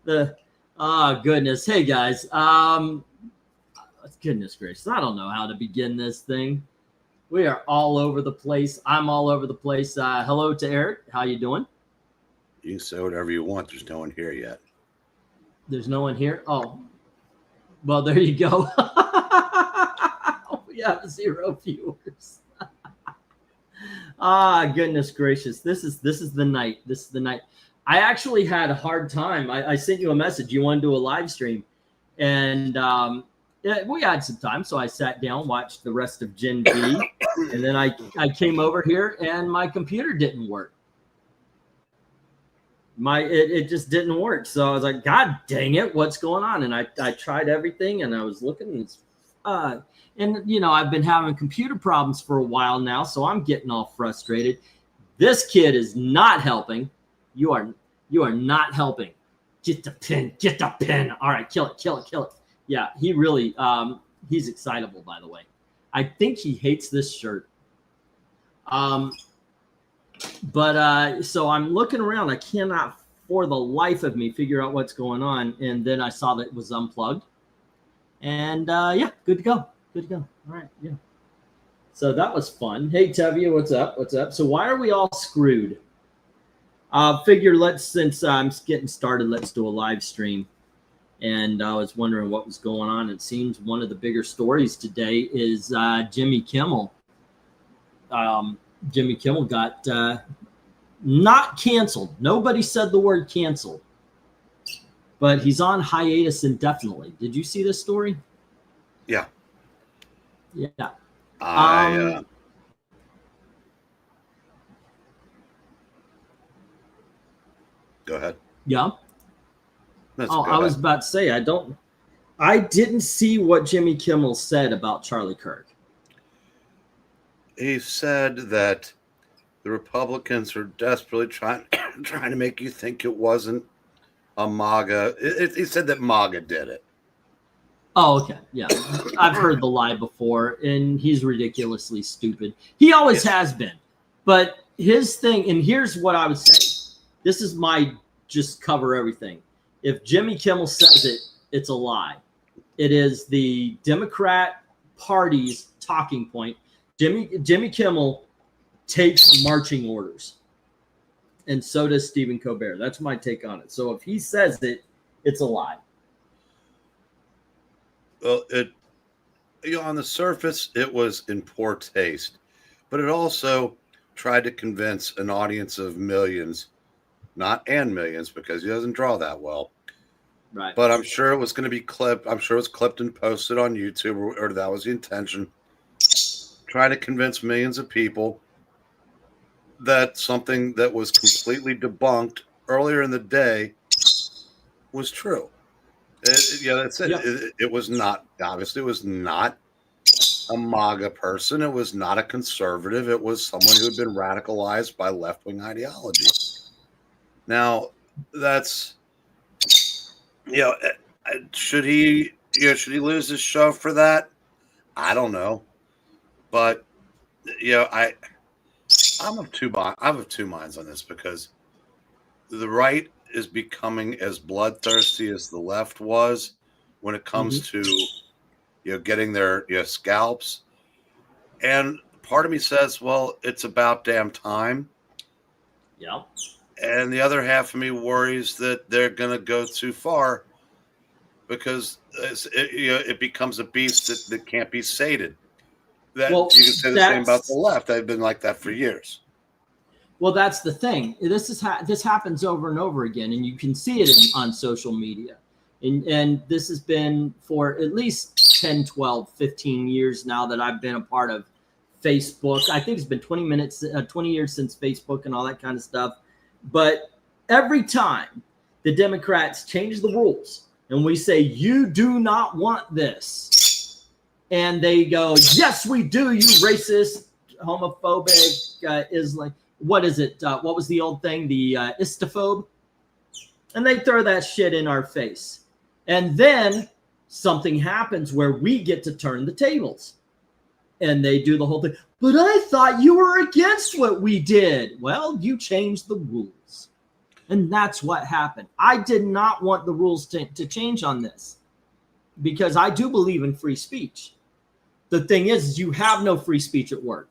The goodness. Hey guys. Goodness gracious. I don't know how to begin this thing. We are all over the place. I'm all over the place. Hello to Eric. How you doing? You can say whatever you want. There's no one here yet. There's no one here? Oh. Well, there you go. We have 0 viewers. Goodness gracious. This is the night. This is the night. I actually had a hard time. I sent you a message. You want to do a live stream. And we had some time. So I sat down, watched the rest of Gen V. And then I came over here and my computer didn't work. It just didn't work. So I was like, God dang it, what's going on? And I tried everything and I was looking and you know, I've been having computer problems for a while now, so I'm getting all frustrated. This kid is not helping. You are not helping. Get the pin. Get the pin. All right, kill it, kill it, kill it. Yeah, he really he's excitable, by the way. I think he hates this shirt. But so I'm looking around. I cannot for the life of me figure out what's going on. And then I saw that it was unplugged. And yeah, good to go. Good to go. All right, yeah. So that was fun. Hey, Tevye, what's up? What's up? So why are we all screwed? Figure since I'm getting started, let's do a live stream. And I was wondering what was going on. It seems one of the bigger stories today is Jimmy Kimmel. Jimmy Kimmel got not canceled. Nobody said the word canceled. But he's on hiatus indefinitely. Did you see this story? Yeah. Yeah. Go ahead. Yeah. I was about to say, I didn't see what Jimmy Kimmel said about Charlie Kirk. He said that the Republicans are desperately trying to make you think it wasn't a MAGA. He said that MAGA did it. Oh, okay. Yeah. I've heard the lie before, and he's ridiculously stupid. He always has been. But his thing, and here's what I would say. This is my just cover everything. If Jimmy Kimmel says it, it's a lie. It is the Democrat Party's talking point. Jimmy Kimmel takes marching orders. And so does Stephen Colbert. That's my take on it. So if he says it, it's a lie. Well, on the surface, it was in poor taste, but it also tried to convince an audience of millions, and millions, because he doesn't draw that well. Right. But I'm sure it was going to be clipped. I'm sure it was clipped and posted on YouTube, or that was the intention. Try to convince millions of people that something that was completely debunked earlier in the day was true. That's it. Yep. It was not, obviously, it was not a MAGA person. It was not a conservative. It was someone who had been radicalized by left-wing ideology. Now, that's, should he lose his show for that? I don't know. But, I'm of two minds on this, because the right is becoming as bloodthirsty as the left was when it comes to getting their scalps. And part of me says, well, it's about damn time. Yeah. And the other half of me worries that they're going to go too far, because it becomes a beast that can't be sated. You can say the same about the left. They've been like that for years. Well, that's the thing. This happens over and over again, and you can see it on social media. And this has been for at least 10, 12, 15 years now that I've been a part of Facebook. I think it's been 20 years since Facebook and all that kind of stuff. But every time the Democrats change the rules and we say, you do not want this, and they go, yes, we do, you racist, homophobic, Islam. What is it? What was the old thing? The istophobe? And they throw that shit in our face. And then something happens where we get to turn the tables. And they do the whole thing. But I thought you were against what we did. Well, you changed the rules. And that's what happened. I did not want the rules to change on this because I do believe in free speech. The thing is you have no free speech at work.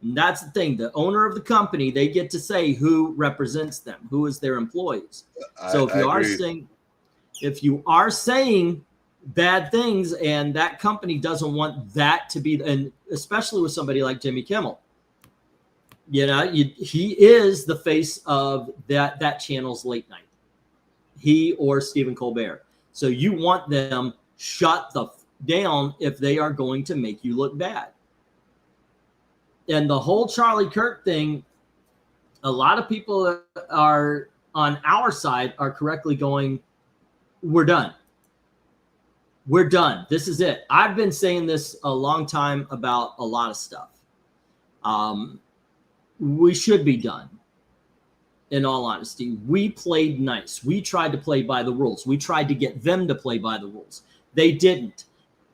And that's the thing. The owner of the company, they get to say who represents them, who is their employees. So if you are saying bad things and that company doesn't want that to be, and especially with somebody like Jimmy Kimmel, he is the face of that channel's late night. He or Stephen Colbert. So you want them shut the down if they are going to make you look bad. And the whole Charlie Kirk thing, a lot of people are on our side are correctly going, we're done. We're done. This is it. I've been saying this a long time about a lot of stuff. We should be done. In all honesty, we played nice. We tried to play by the rules. We tried to get them to play by the rules. They didn't.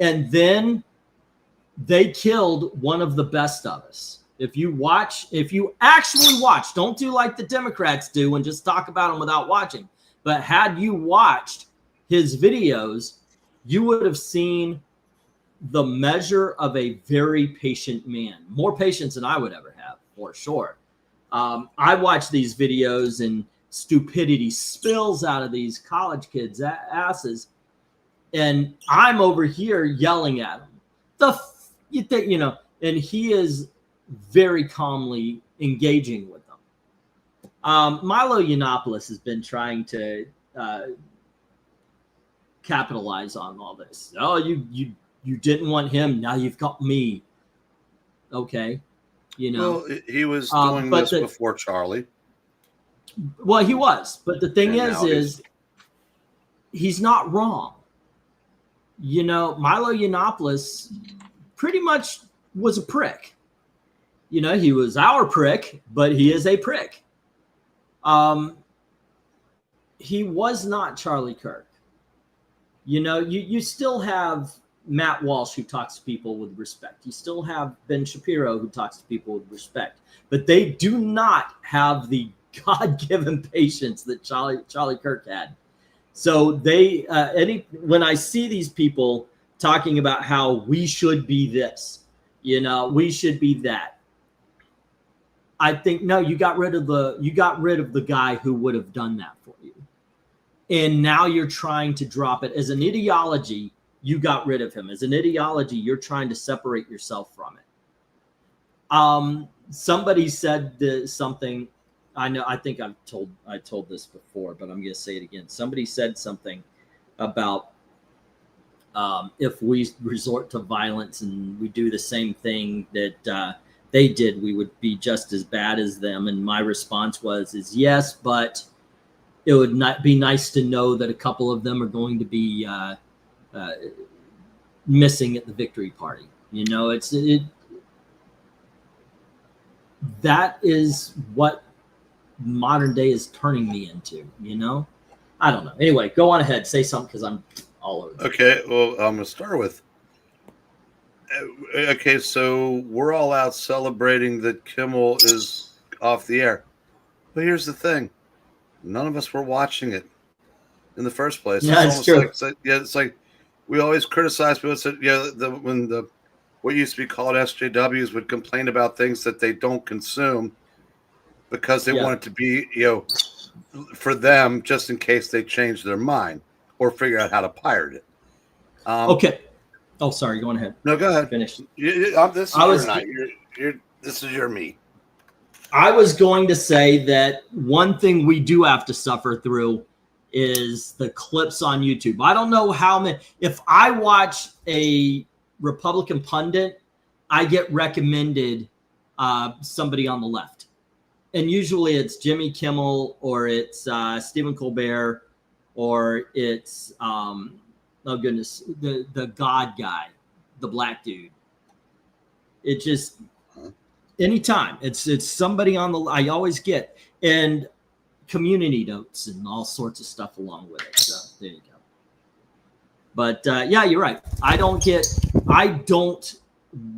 And then they killed one of the best of us. If you actually watch, don't do like the Democrats do and just talk about them without watching. But had you watched his videos, you would have seen the measure of a very patient man. More patience than I would ever have, for sure. I watch these videos and stupidity spills out of these college kids' asses. And I'm over here yelling at him. And he is very calmly engaging with them. Milo Yiannopoulos has been trying to capitalize on all this. Oh, you didn't want him. Now you've got me. Okay. Well, he was doing this before Charlie. Well, he was. But the thing is he's not wrong. Milo Yiannopoulos pretty much was a prick. He was our prick, but he is a prick. He was not Charlie Kirk. You still have Matt Walsh, who talks to people with respect. You still have Ben Shapiro, who talks to people with respect. But they do not have the God-given patience that Charlie Kirk had. So when I see these people talking about how we should be this, we should be that, I think, no, you got rid of the guy who would have done that for you. And now you're trying to drop it as an ideology. You got rid of him. As an ideology, you're trying to separate yourself from it. Somebody said something. I think I told this before, but I'm going to say it again. Somebody said something about if we resort to violence and we do the same thing that they did, we would be just as bad as them. And my response is yes, but it would not be nice to know that a couple of them are going to be missing at the victory party. That is what modern day is turning me into. I don't know. Anyway, go on ahead, say something, because I'm all over. Okay, well, I'm gonna start with. Okay, so we're all out celebrating that Kimmel is off the air, but here's the thing: none of us were watching it in the first place. Yeah, it's true. It's like we always criticize people. Said, when what used to be called SJWs would complain about things that they don't consume because they want it to be, for them, just in case they change their mind or figure out how to pirate it. Okay. Oh, sorry. Go on ahead. No, go ahead. Finish. This is your me. I was going to say that one thing we do have to suffer through is the clips on YouTube. I don't know how many. If I watch a Republican pundit, I get recommended somebody on the left. And usually it's Jimmy Kimmel or it's Stephen Colbert or it's, oh goodness, the God guy, the black dude. It just, anytime it's somebody on the, I always get, and community notes and all sorts of stuff along with it. So there you go. But yeah, you're right. I don't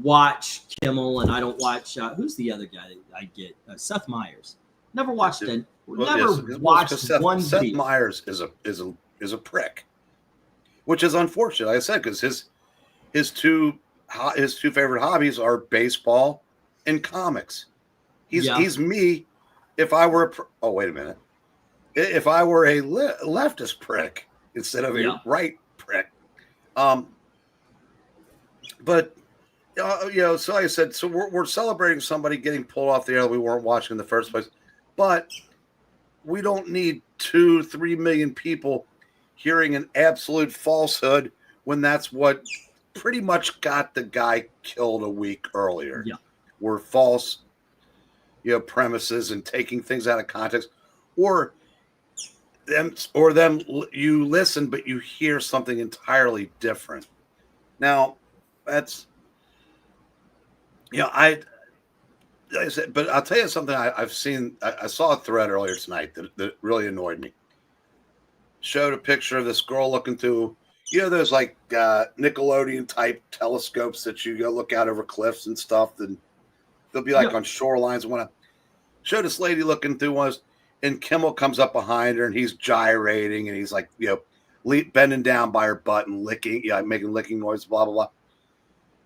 watch Kimmel, and I don't watch who's the other guy that I get? Seth Meyers. Never watched Never watched one Seth video. Meyers is a prick, which is unfortunate. Like I said, because his two favorite hobbies are baseball and comics. He's me. If I were wait a minute, if I were a leftist prick instead of a right prick, but. So like I said, so we're celebrating somebody getting pulled off the air that we weren't watching in the first place, but we don't need 2-3 million people hearing an absolute falsehood when that's what pretty much got the guy killed a week earlier. Yeah, were false, premises and taking things out of context, or them you listen but you hear something entirely different. Now, that's. I said, but I'll tell you something I've seen. I saw a thread earlier tonight that really annoyed me. Showed a picture of this girl looking through, those like Nickelodeon type telescopes that you go look out over cliffs and stuff. And they'll be like on shorelines and whatnot. Showed this lady looking through one, and Kimmel comes up behind her and he's gyrating and he's like, bending down by her butt and licking, making licking noise, blah, blah, blah.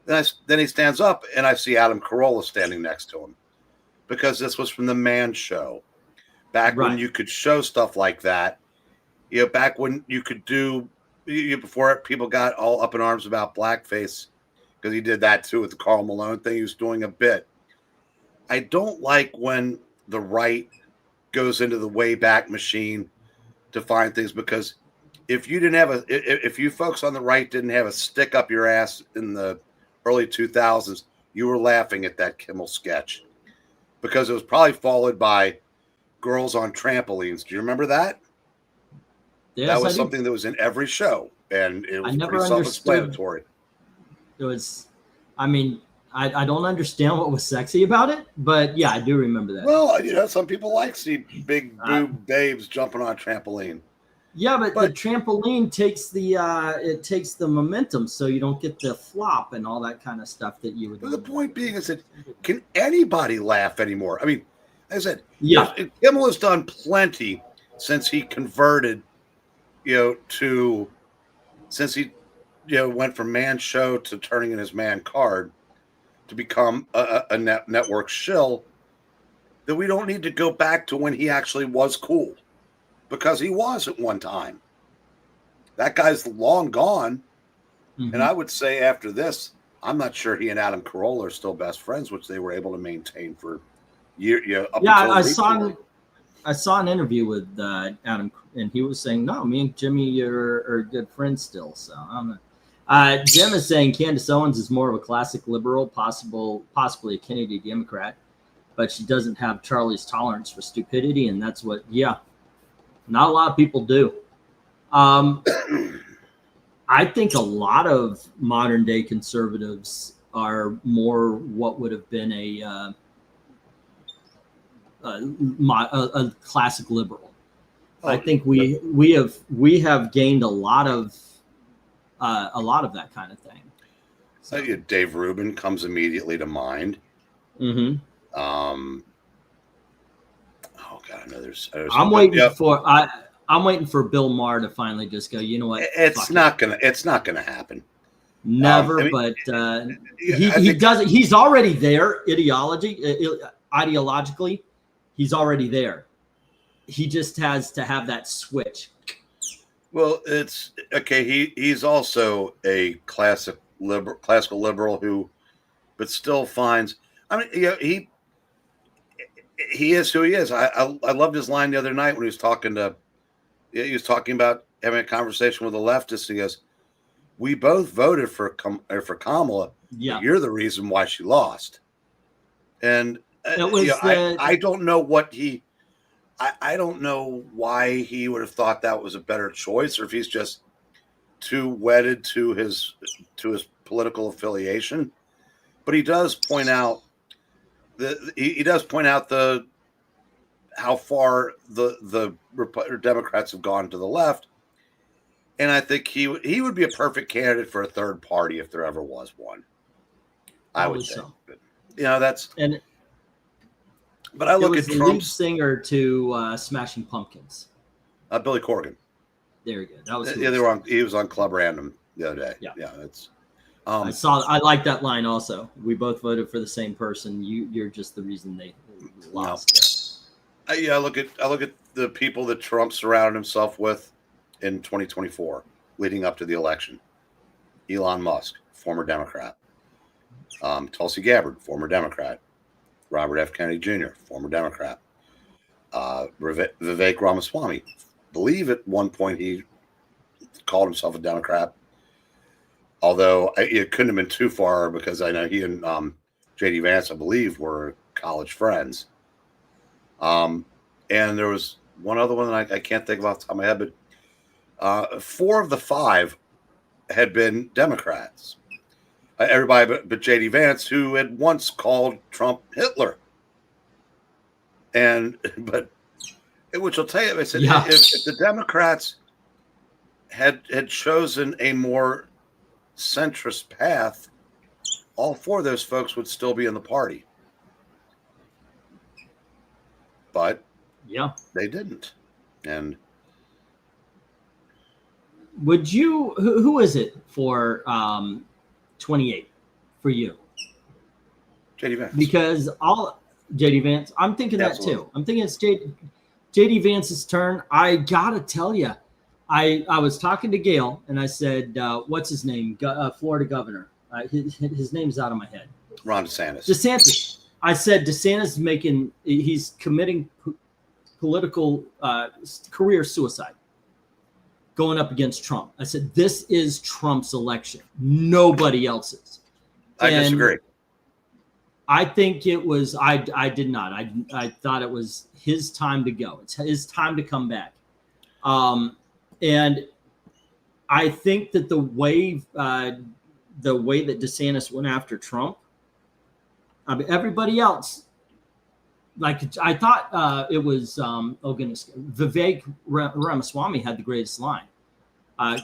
Then he stands up, and I see Adam Carolla standing next to him, because this was from the Man Show, back when you could show stuff like that. Back when you could do before people got all up in arms about blackface, because he did that too with the Karl Malone thing. He was doing a bit. I don't like when the right goes into the Wayback Machine to find things, because if you folks on the right didn't have a stick up your ass in the early 2000s, you were laughing at that Kimmel sketch, because it was probably followed by girls on trampolines. Do you remember that? Yes, that was something that was in every show, and it was pretty self-explanatory. It was, I don't understand what was sexy about it, but yeah, I do remember that. Well, some people like see big boob babes jumping on a trampoline. Yeah, but the trampoline takes the momentum, so you don't get the flop and all that kind of stuff that you would. But the point being is that, can anybody laugh anymore? I mean, as I said, Kimmel has done plenty since he converted, since he, went from Man Show to turning in his Man Card to become a network shill, that we don't need to go back to when he actually was cool. Because he was at one time. That guy's long gone. Mm-hmm. And I would say after this, I'm not sure he and Adam Carolla are still best friends, which they were able to maintain for years. I saw an interview with Adam, and he was saying, no, me and Jimmy are good friends still. So Jim is saying Candace Owens is more of a classic liberal, possibly a Kennedy Democrat, but she doesn't have Charlie's tolerance for stupidity. And that's what, not a lot of people do. I think a lot of modern day conservatives are more what would have been a classic liberal. I think we have gained a lot of that kind of thing. So Dave Rubin comes immediately to mind. Mm-hmm. God, no, there's I'm waiting for Bill Maher to finally just go, you know what? It's not gonna happen. Never, but he doesn't. He's already there. Ideologically, he's already there. He just has to have that switch. Well, it's okay. He's also a classical liberal who, but still finds. He is who he is. I loved his line the other night when he was talking about having a conversation with a leftist. He goes, "We both voted for Kamala. Yeah, you're the reason why she lost." And I don't know what he. I don't know why he would have thought that was a better choice, or if he's just too wedded to his political affiliation. But he does point out how far the Democrats have gone to the left, and I think he would be a perfect candidate for a third party if there ever was one. I would say, so. But, that's But I It look was at the lead Trump's singer to Smashing Pumpkins. Billy Corgan. There you go. That was Yeah, they were on. He was on Club Random the other day. Yeah. That's. I like that line also. We both voted for the same person. You're just the reason they lost. No. I look at the people that Trump surrounded himself with in 2024, leading up to the election. Elon Musk, former Democrat. Tulsi Gabbard, former Democrat. Robert F. Kennedy Jr., former Democrat. Vivek Ramaswamy, believe at one point he called himself a Democrat. Although it couldn't have been too far because I know he and JD Vance, I believe, were college friends. And there was one other one that I can't think of off the top of my head, but 4 of the 5 had been Democrats. Everybody but JD Vance, who had once called Trump Hitler. But which I'll tell you, I said, if the Democrats had chosen a more centrist path, all 4 of those folks would still be in the party. But they didn't. And would you? Who is it for 28 for you? JD Vance. Because JD Vance. I'm thinking that too. I'm thinking it's JD Vance's turn. I gotta tell you, I was talking to Gail and I said, "What's his name? Florida governor. His name's out of my head. Ron DeSantis. DeSantis. I said DeSantis he's committing political career suicide, going up against Trump. I said this is Trump's election, nobody else's. I disagree. I think it was. I did not. I thought it was his time to go. It's his time to come back. And I think that the way that DeSantis went after Trump, I mean, everybody else, like I thought it was. Oh goodness, Vivek Ramaswamy had the greatest line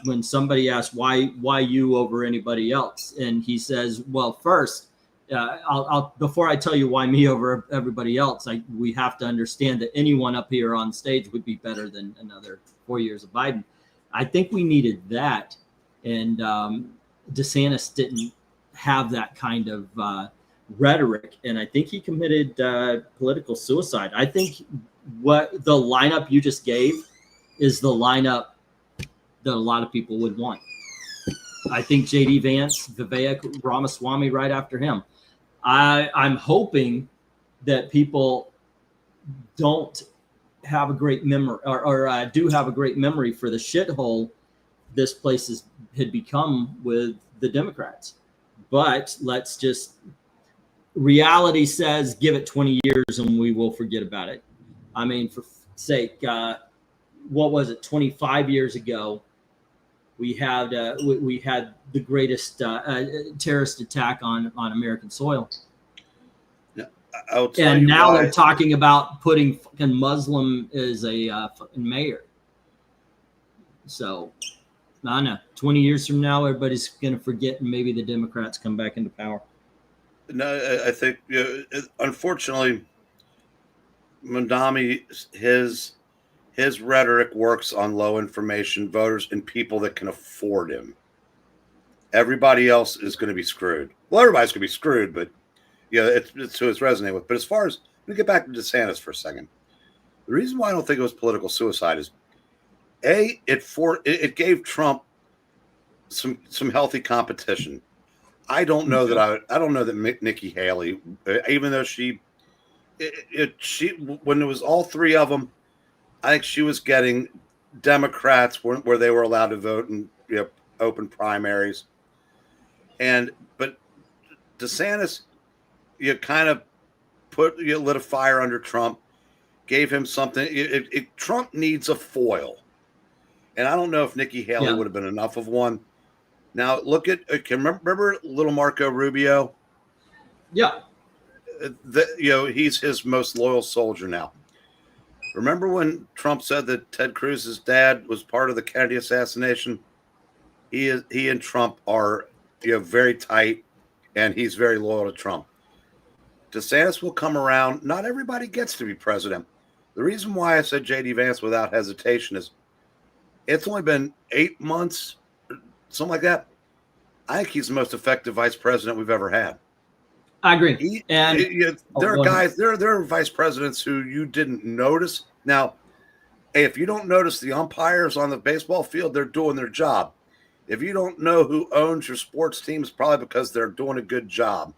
when somebody asked why you over anybody else, and he says, "Well, first." I'll before I tell you why me over everybody else, we have to understand that anyone up here on stage would be better than another 4 years of Biden. I think we needed that, and DeSantis didn't have that kind of rhetoric, and I think he committed political suicide. I think what the lineup you just gave is the lineup that a lot of people would want. I think JD Vance, Vivek Ramaswamy right after him. I'm hoping that people don't have a great memory or do have a great memory for the shithole this place had become with the Democrats. But let's just, reality says give it 20 years and we will forget about it. I mean, for sake, what was it, 25 years ago, we had the greatest terrorist attack on American soil. Yeah, and now they're talking about putting fucking Muslim as a fucking mayor. So, I don't know. 20 years from now, everybody's going to forget, and maybe the Democrats come back into power. No, I think, unfortunately, Mondami, his rhetoric works on low information voters and people that can afford him. Everybody else is going to be screwed. Well, everybody's going to be screwed, but it's who it's resonating with. But as far as, let me get back to DeSantis for a second. The reason why I don't think it was political suicide is, it gave Trump some healthy competition. I don't know that Nikki Haley, even though she when it was all 3 of them, I think she was getting Democrats where they were allowed to vote in open primaries. But DeSantis, kind of lit a fire under Trump, gave him something. Trump needs a foil. And I don't know if Nikki Haley would have been enough of one. Now look at, remember little Marco Rubio? Yeah. He's his most loyal soldier now. Remember when Trump said that Ted Cruz's dad was part of the Kennedy assassination? He and Trump are very tight, and he's very loyal to Trump. DeSantis will come around. Not everybody gets to be president. The reason why I said JD Vance without hesitation is it's only been 8 months, something like that. I think he's the most effective vice president we've ever had. I agree. There are guys, there are vice presidents who you didn't notice. Now, if you don't notice the umpires on the baseball field, they're doing their job. If you don't know who owns your sports team, it's probably because they're doing a good job.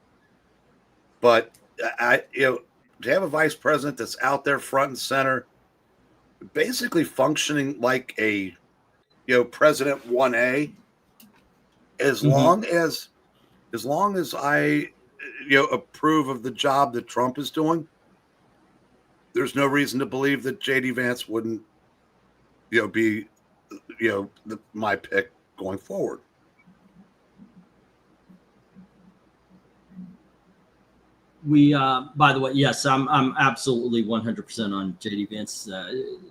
But to have a vice president that's out there front and center, basically functioning like a President 1A, as long as I approve of the job that Trump is doing, there's no reason to believe that JD Vance wouldn't be my pick going forward. We by the way, yes, I'm absolutely 100% on JD Vance's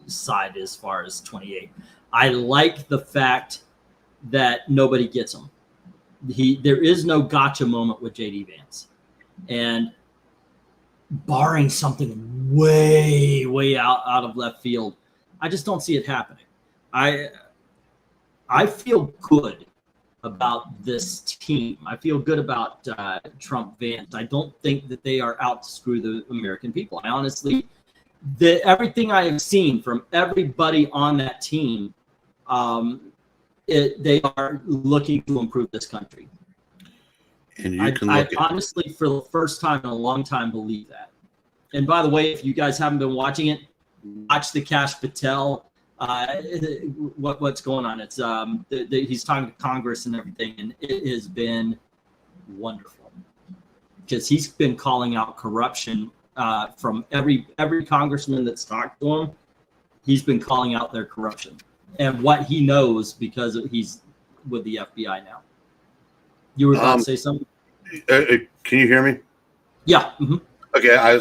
side as far as 28. I like the fact that nobody gets him. There is no gotcha moment with JD Vance, and barring something way out of left field, I just don't see it happening. I feel good about this team. I feel good about Trump Vance. I don't think that they are out to screw the American people. I honestly, everything I have seen from everybody on that team, they are looking to improve this country. And you can I honestly, for the first time in a long time, believe that. And by the way, if you guys haven't been watching it, watch the Kash Patel. What's going on? It's he's talking to Congress and everything, and it has been wonderful because he's been calling out corruption from every congressman that's talked to him. He's been calling out their corruption and what he knows because he's with the FBI now. You were about to say something? Can you hear me? Yeah. Mm-hmm. Okay, I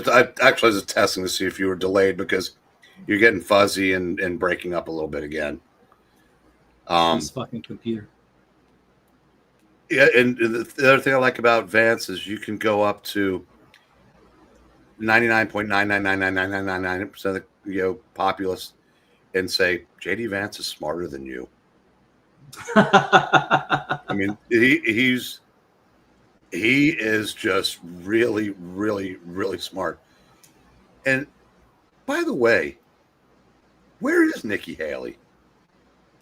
actually was testing to see if you were delayed because you're getting fuzzy and breaking up a little bit again. This fucking computer. Yeah, and the other thing I like about Vance is you can go up to 99.9999999% of the populace and say JD Vance is smarter than you. I mean, he is just really, really, really smart. And by the way, where is Nikki Haley?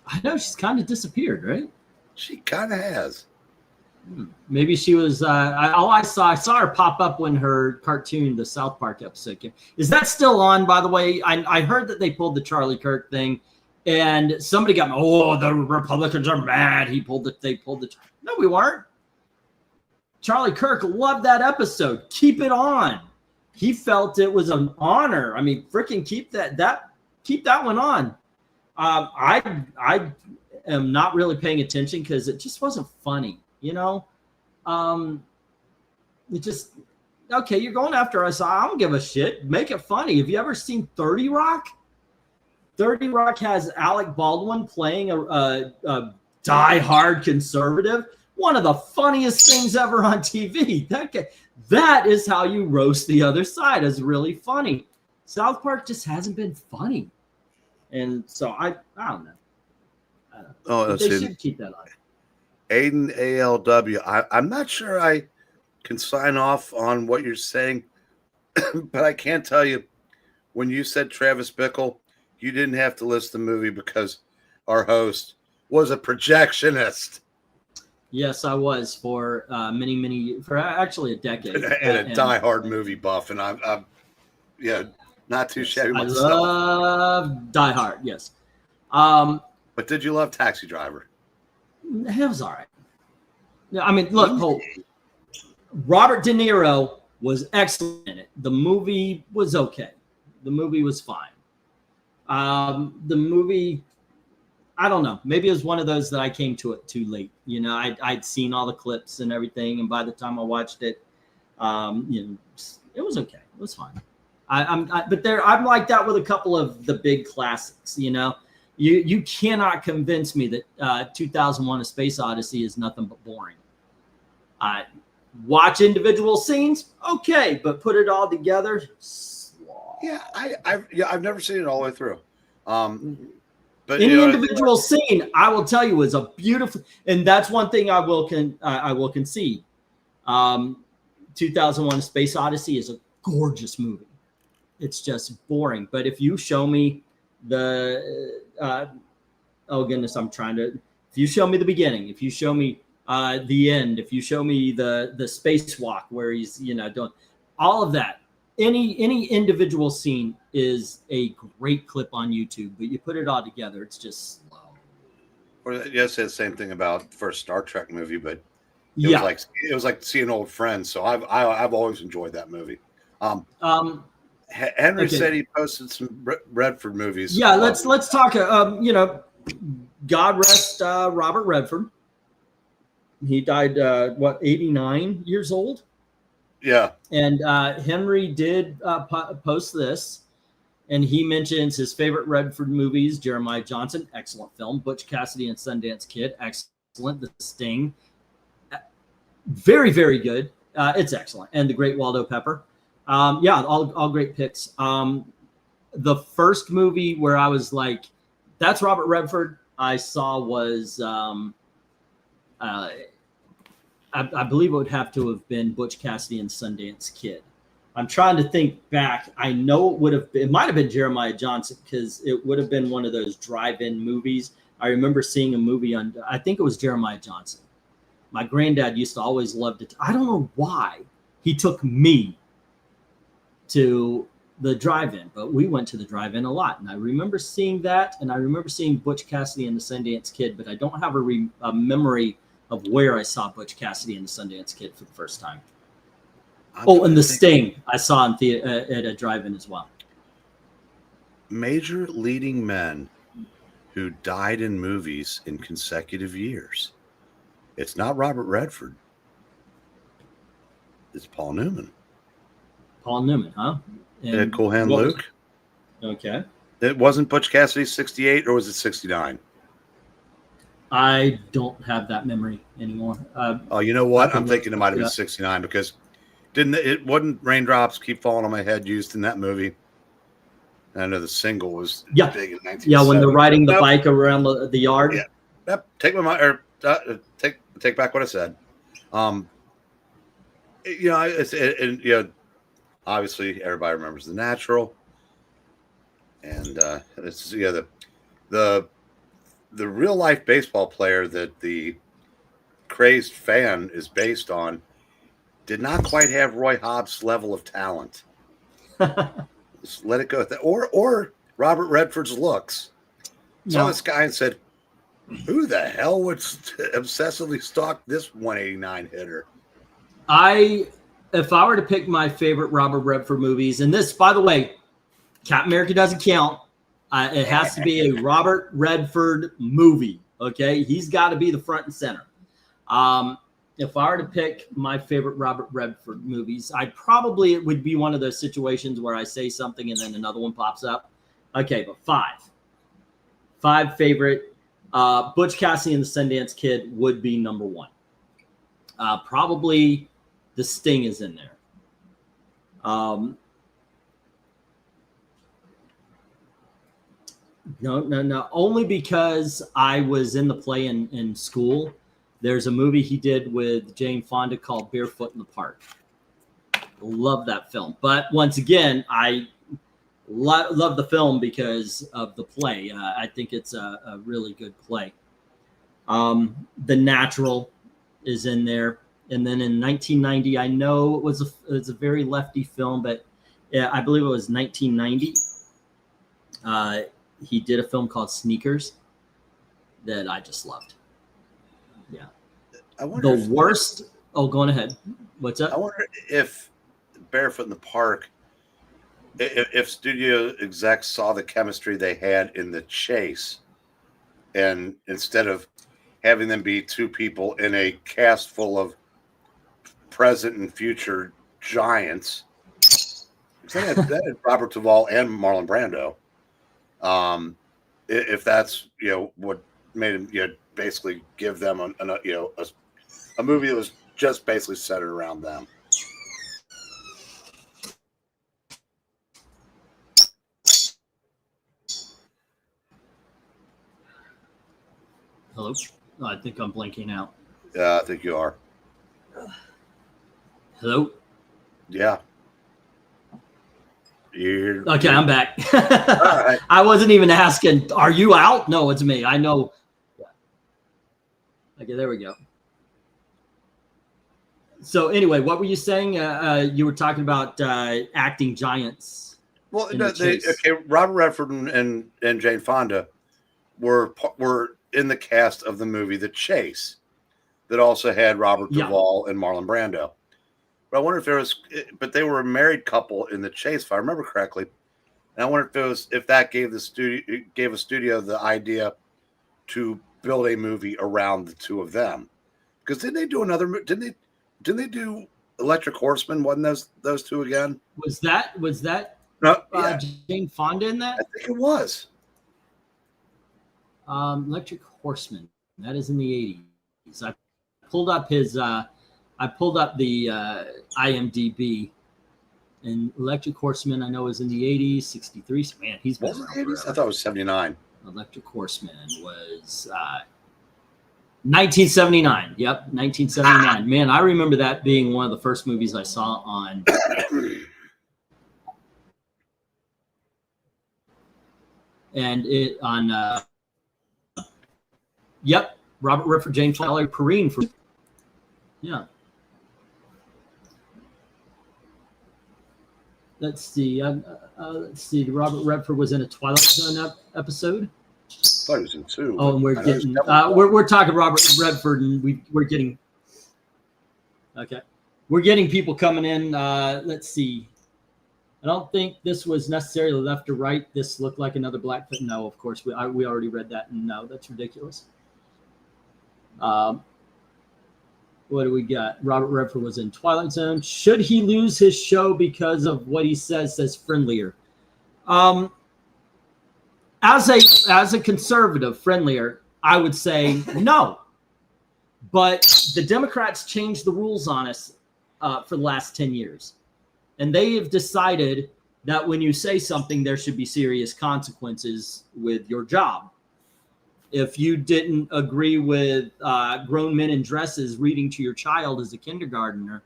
I know she's kind of disappeared, right? She kind of has. Maybe she was. I saw her pop up when her cartoon, the South Park episode, came. Is that still on? By the way, I heard that they pulled the Charlie Kirk thing, and somebody got, the Republicans are mad. They pulled the. No, we weren't. Charlie Kirk loved that episode. Keep it on. He felt it was an honor. I mean, freaking keep that one on. I am not really paying attention because it just wasn't funny. It just, okay, you're going after us. I don't give a shit. Make it funny. Have you ever seen 30 Rock? 30 Rock has Alec Baldwin playing a die-hard conservative. One of the funniest things ever on TV. That is how you roast the other side. It's really funny. South Park just hasn't been funny. And so I don't know. They should keep that on. Aiden ALW. I'm not sure I can sign off on what you're saying, but I can tell you when you said Travis Bickle, you didn't have to list the movie because our host was a projectionist. Yes, I was for for actually a decade. And a diehard movie buff, and I'm not too shabby myself. I love Die Hard, yes. But did you love Taxi Driver? It was all right. I mean, look, Robert De Niro was excellent in it. The movie was okay. The movie was fine. The movie, I don't know. Maybe it was one of those that I came to it too late. I'd seen all the clips and everything, and by the time I watched it, it was okay. It was fine. I'm like that with a couple of the big classics. You cannot convince me that 2001: A Space Odyssey is nothing but boring. Watch individual scenes, okay, but put it all together. Yeah, I've never seen it all the way through. But Any individual scene, I will tell you, is a beautiful, and that's one thing I will concede. 2001: Space Odyssey is a gorgeous movie. It's just boring. But if you show me the, oh goodness, if you show me the beginning, if you show me the end, if you show me the spacewalk where he's doing all of that, any individual scene is a great clip on YouTube. But you put it all together, it's just slow. Or you said the same thing about the first Star Trek movie, but it was like seeing old friends. So I've always enjoyed that movie. Henry said he posted some Redford movies. Yeah, let's talk. God rest Robert Redford. He died 89 years old. Yeah, and Henry did post this, and he mentions his favorite Redford movies: Jeremiah Johnson, excellent film; Butch Cassidy and Sundance Kid, excellent; The Sting, very, very good. It's excellent. And The Great Waldo Pepper. All great picks. The first movie where I was like, that's Robert Redford, I saw was, I believe it would have to have been Butch Cassidy and Sundance Kid. I'm trying to think back. I know it might have been Jeremiah Johnson, because it would have been one of those drive-in movies. I remember seeing a movie I think it was Jeremiah Johnson. My granddad used to always love it. I don't know why he took me to the drive-in, but we went to the drive-in a lot. And I remember seeing that, and I remember seeing Butch Cassidy and the Sundance Kid, but I don't have a memory of where I saw Butch Cassidy and the Sundance Kid for the first time. And The Sting I saw at a drive-in as well. Major leading men who died in movies in consecutive years. It's not Robert Redford. It's Paul Newman. Paul Newman, huh? And Cool Hand Luke. Okay. It wasn't Butch Cassidy 68, or was it 69? I don't have that memory anymore. You know what? I'm thinking it might have been 69, because wouldn't Raindrops Keep Falling on My Head used in that movie? And I know the single was big in 1970. Yeah, when they're riding the bike around the yard. Yeah. Yep. Take back what I said. Obviously everybody remembers The Natural, and it's the real life baseball player that the crazed fan is based on did not quite have Roy Hobbs' level of talent. Just let it go at that. Or Robert Redford's looks. Saw this guy and said, who the hell would obsessively stalk this 189 hitter? If I were to pick my favorite Robert Redford movies, and this, by the way, Captain America doesn't count. It has to be a Robert Redford movie. Okay, he's got to be the front and center. If I were to pick my favorite Robert Redford movies, it would be one of those situations where I say something and then another one pops up. Okay, but five favorite. Butch Cassidy and the Sundance Kid would be number one. Probably The Sting is in there. No. Only because I was in the play in school. There's a movie he did with Jane Fonda called Barefoot in the Park. Love that film. But once again, I love the film because of the play. I think it's a really good play. The Natural is in there. And then in 1990, I know it was a very lefty film, but I believe it was 1990. He did a film called Sneakers that I just loved. Yeah. The worst. Oh, go on ahead. What's up? I wonder if Barefoot in the Park, if studio execs saw the chemistry they had in The Chase, and instead of having them be two people in a cast full of present and future giants, that had Robert Duvall and Marlon Brando. If that's what made him basically give them a movie that was just basically centered around them. Hello? Oh, I think I'm blanking out. Yeah, I think you are. Hello? Yeah. Okay, I'm back. All right. I wasn't even asking, are you out? No, it's me. I know. Okay, there we go. So anyway, what were you saying? You were talking about acting giants. Well, okay. Robert Redford and Jane Fonda were in the cast of the movie The Chase, that also had Robert Duvall and Marlon Brando. But I wonder if there was, but they were a married couple in The Chase, if I remember correctly. And I wonder if that gave a studio the idea to build a movie around the two of them. Because didn't they do another? Didn't they do Electric Horseman? Wasn't those two again? Was that No, yeah. Jane Fonda in that? I think it was. Electric Horseman. That is in the 80s. I pulled up the IMDb, and Electric Horseman I know is in the 80s, 63. Man, he's been around forever. I thought it was 79. Electric Horseman was 1979. Yep, 1979. Man, I remember that being one of the first movies I saw on. And it on. Yep, Robert Redford, James Charlie Perrine for. Yeah. Let's see. Robert Redford was in a Twilight Zone episode. I thought he was in 2. Oh, and we're talking Robert Redford, and we're getting. Okay, we're getting people coming in. Let's see. I don't think this was necessarily left or right. This looked like another Blackfoot. No, of course we already read that. No, that's ridiculous. What do we got? Robert Redford was in Twilight Zone. Should he lose his show because of what he says friendlier? As a conservative, friendlier, I would say no. But the Democrats changed the rules on us for the last 10 years. And they have decided that when you say something, there should be serious consequences with your job. If you didn't agree with grown men in dresses reading to your child as a kindergartner,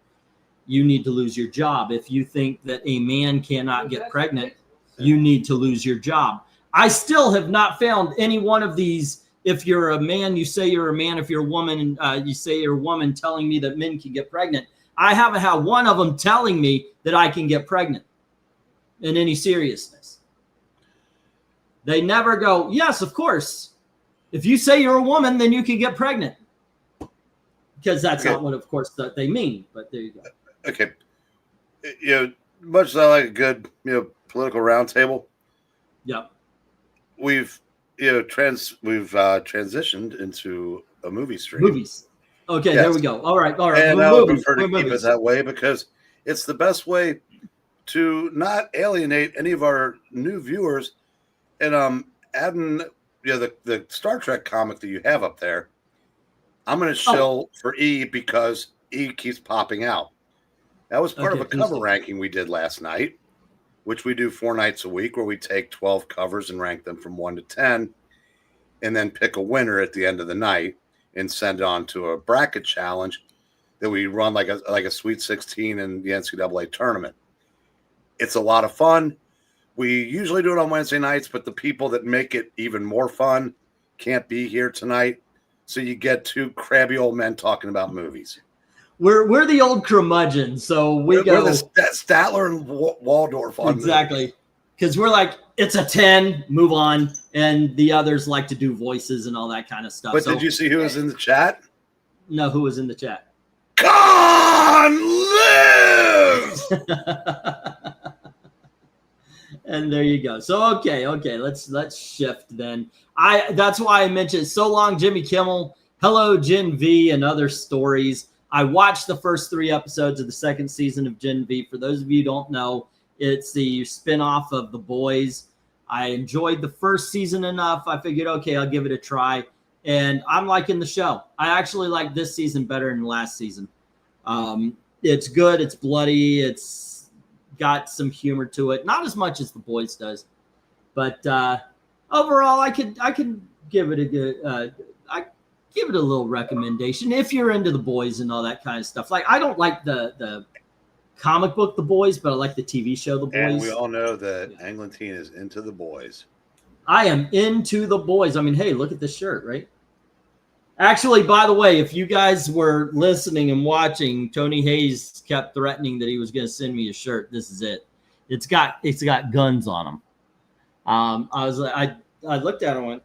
you need to lose your job. If you think that a man cannot get pregnant, you need to lose your job. I still have not found any one of these. If you're a man, you say you're a man. If you're a woman, you say you're a woman, telling me that men can get pregnant. I haven't had one of them telling me that I can get pregnant in any seriousness. They never go, yes, of course. If you say you're a woman, then you can get pregnant. Because that's not what, of course, that they mean. But there you go. Okay. Much as I like a good, political roundtable. Yep. We've transitioned into a movie stream. Movies. Okay, yes. There we go. All right. And I would prefer to keep it that way because it's the best way to not alienate any of our new viewers. And adding the Star Trek comic that you have up there, I'm going to shill for E because E keeps popping out. That was part of a cover ranking we did last night, which we do 4 nights a week, where we take 12 covers and rank them from 1 to 10, and then pick a winner at the end of the night and send it on to a bracket challenge that we run like a Sweet 16 in the NCAA tournament. It's a lot of fun. We usually do it on Wednesday nights, but the people that make it even more fun can't be here tonight. So you get 2 crabby old men talking about movies. We're the old curmudgeons, so we're the Statler and Waldorf on exactly, because we're like, it's a 10, move on, and the others like to do voices and all that kind of stuff. But did you see who was in the chat? No, who was in the chat? Con lives. And there you go. So okay, let's shift then. That's why I mentioned So Long Jimmy Kimmel, Hello Gen V, and Other Stories. I watched the first 3 episodes of the 2nd season of Gen V. For those of you who don't know, it's the spinoff of The Boys. I enjoyed the first season enough. I figured, okay, I'll give it a try. And I'm liking the show. I actually like this season better than last season. It's good. It's bloody. It's got some humor to it. Not as much as The Boys does, but overall, I could give it a good. I give it a little recommendation if you're into The Boys and all that kind of stuff. Like, I don't like the comic book The Boys, but I like the TV show The Boys. And we all know that Anglantine is into The Boys. I am into The Boys. I mean, hey, look at this shirt, right? Actually, by the way, if you guys were listening and watching, Tony Hayes kept threatening that he was going to send me a shirt. This is it. It's got guns on them. I looked at it and went,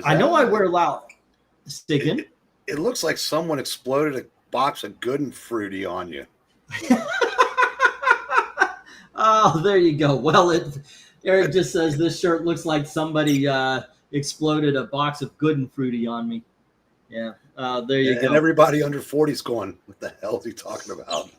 I know I wear loud. Sticking. It looks like someone exploded a box of Good and Fruity on you. Oh, there you go. Well, Eric just says this shirt looks like somebody exploded a box of Good and Fruity on me. Yeah, there you go. And everybody under 40 is going, what the hell is he talking about?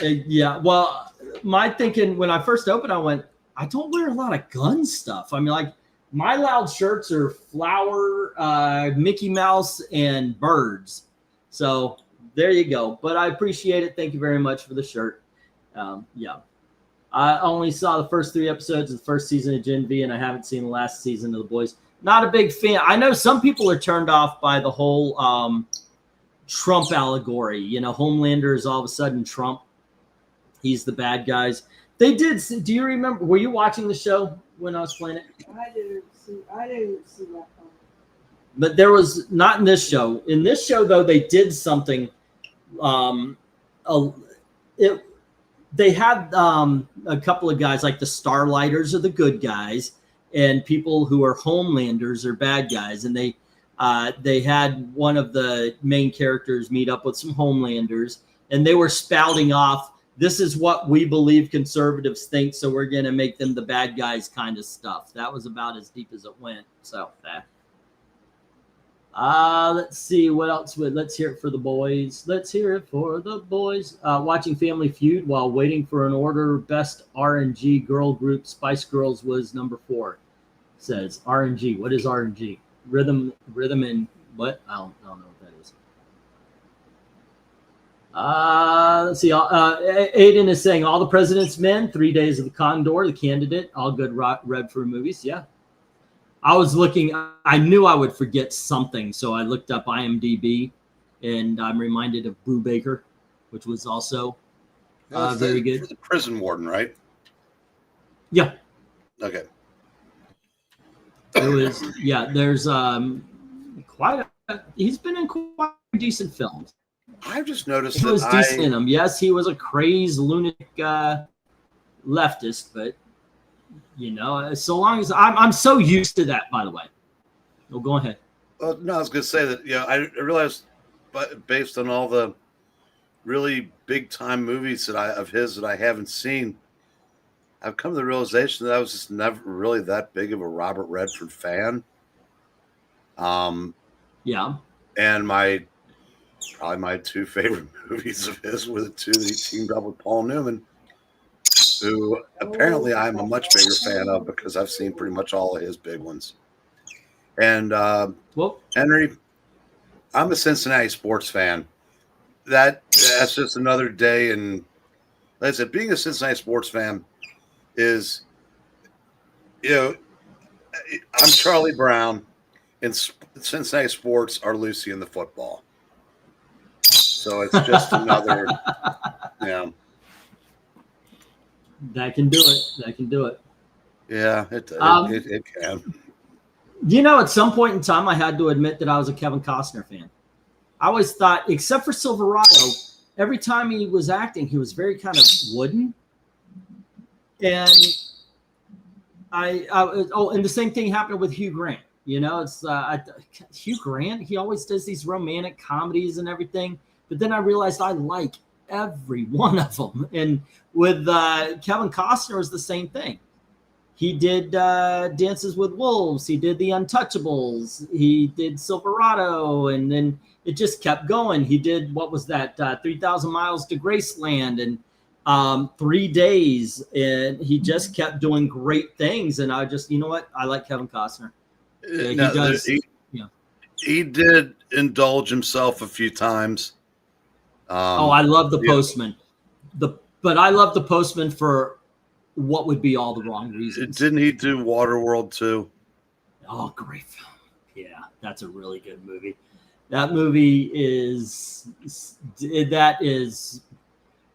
Yeah, well, my thinking when I first opened, I went, I don't wear a lot of gun stuff. I mean, like, my loud shirts are flower, Mickey Mouse, and birds. So there you go. But I appreciate it. Thank you very much for the shirt. Yeah. I only saw the first 3 episodes of the first season of Gen V, and I haven't seen the last season of The Boys. Not a big fan. I know some people are turned off by the whole Trump allegory. You know, Homelander is all of a sudden Trump. He's the bad guys. They did. Do you remember? Were you watching the show when I was playing it? I didn't see that part. But there was not in this show. In this show, though, they did something. They had a couple of guys, like the Starlighters are the good guys, and people who are Homelanders are bad guys. And they had one of the main characters meet up with some Homelanders, and they were spouting off, this is what we believe conservatives think, so we're going to make them the bad guys kind of stuff. That was about as deep as it went. So, let's see what else. Let's hear it for The Boys. Let's hear it for The Boys. Watching Family Feud while waiting for an order. Best R&G girl group, Spice Girls was number 4. Says R&G. What is R&G? Rhythm and what? I don't know what that is. Let's see. Aiden is saying All the President's Men, 3 Days of the Condor, The Candidate, all good Redford movies. Yeah. I was looking, I knew I would forget something, so I looked up IMDb, and I'm reminded of Brubaker, which was also very good. The prison warden, right? Yeah. Okay. It was, yeah, there's he's been in quite decent films. I've just noticed he was decent in them. Yes, he was a crazed lunatic leftist, but you know, so long as I'm so used to that, by the way. Oh, go ahead. Well, no, I was going to say that, I realized, but based on all the really big time movies of his that I haven't seen, I've come to the realization that I was just never really that big of a Robert Redford fan. Yeah. And probably my 2 favorite movies of his were the 2 that he teamed up with Paul Newman, who apparently I'm a much bigger fan of because I've seen pretty much all of his big ones. And Henry, I'm a Cincinnati sports fan. That's just another day. And like I said, being a Cincinnati sports fan is, I'm Charlie Brown, and Cincinnati sports are Lucy in the football. So it's just another, That can do it. Yeah, it can. You know, at some point in time, I had to admit that I was a Kevin Costner fan. I always thought, except for Silverado, every time he was acting, he was very kind of wooden. And and the same thing happened with Hugh Grant. You know, it's Hugh Grant. He always does these romantic comedies and everything. But then I realized I like every one of them. And with Kevin Costner, was the same thing. He did Dances with Wolves. He did The Untouchables. He did Silverado. And then it just kept going. He did, what was that, 3,000 Miles to Graceland and 3 Days. And he just kept doing great things. And I just, you know what? I like Kevin Costner. Yeah, he did indulge himself a few times. I love The Postman. But I love The Postman for what would be all the wrong reasons. Didn't he do Waterworld too? Oh, great film. Yeah, that's a really good movie. That movie is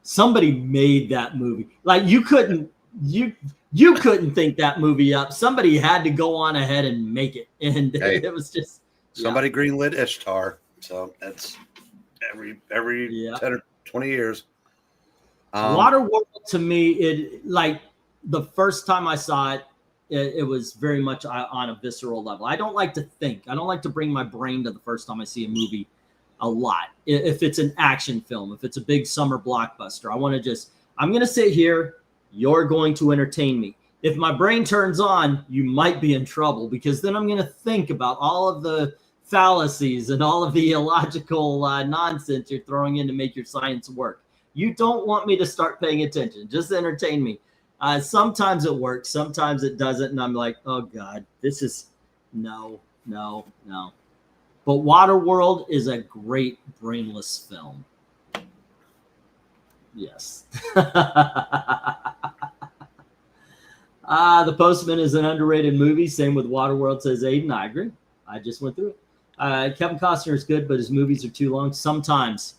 somebody made that movie. Like you couldn't think that movie up. Somebody had to go on ahead and make it. And it was just somebody greenlit Ishtar. So that's every 10 or 20 years. Waterworld to me, it like the first time I saw it, it was very much on a visceral level. I don't like to think. I don't like to bring my brain to the first time I see a movie a lot. If it's an action film, if it's a big summer blockbuster, I'm going to sit here. You're going to entertain me. If my brain turns on, you might be in trouble because then I'm going to think about all of the fallacies and all of the illogical nonsense you're throwing in to make your science work. You don't want me to start paying attention. Just entertain me. Sometimes it works. Sometimes it doesn't. And I'm like, oh, God, this is no. But Waterworld is a great brainless film. Yes. The Postman is an underrated movie. Same with Waterworld, says Aiden. I agree. I just went through it. Kevin Costner is good, but his movies are too long. Sometimes.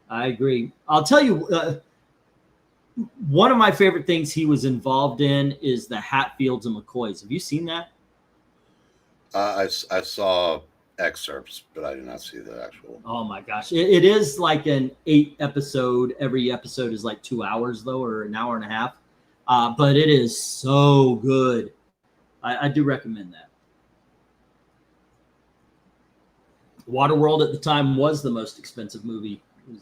I agree. I'll tell you, one of my favorite things he was involved in is the Hatfields and McCoys. Have you seen that? I saw excerpts, but I did not see the actual. Oh my gosh. It is like an 8 episode. Every episode is like 2 hours though, or an hour and a half. But it is so good. I do recommend that. Waterworld at the time was the most expensive movie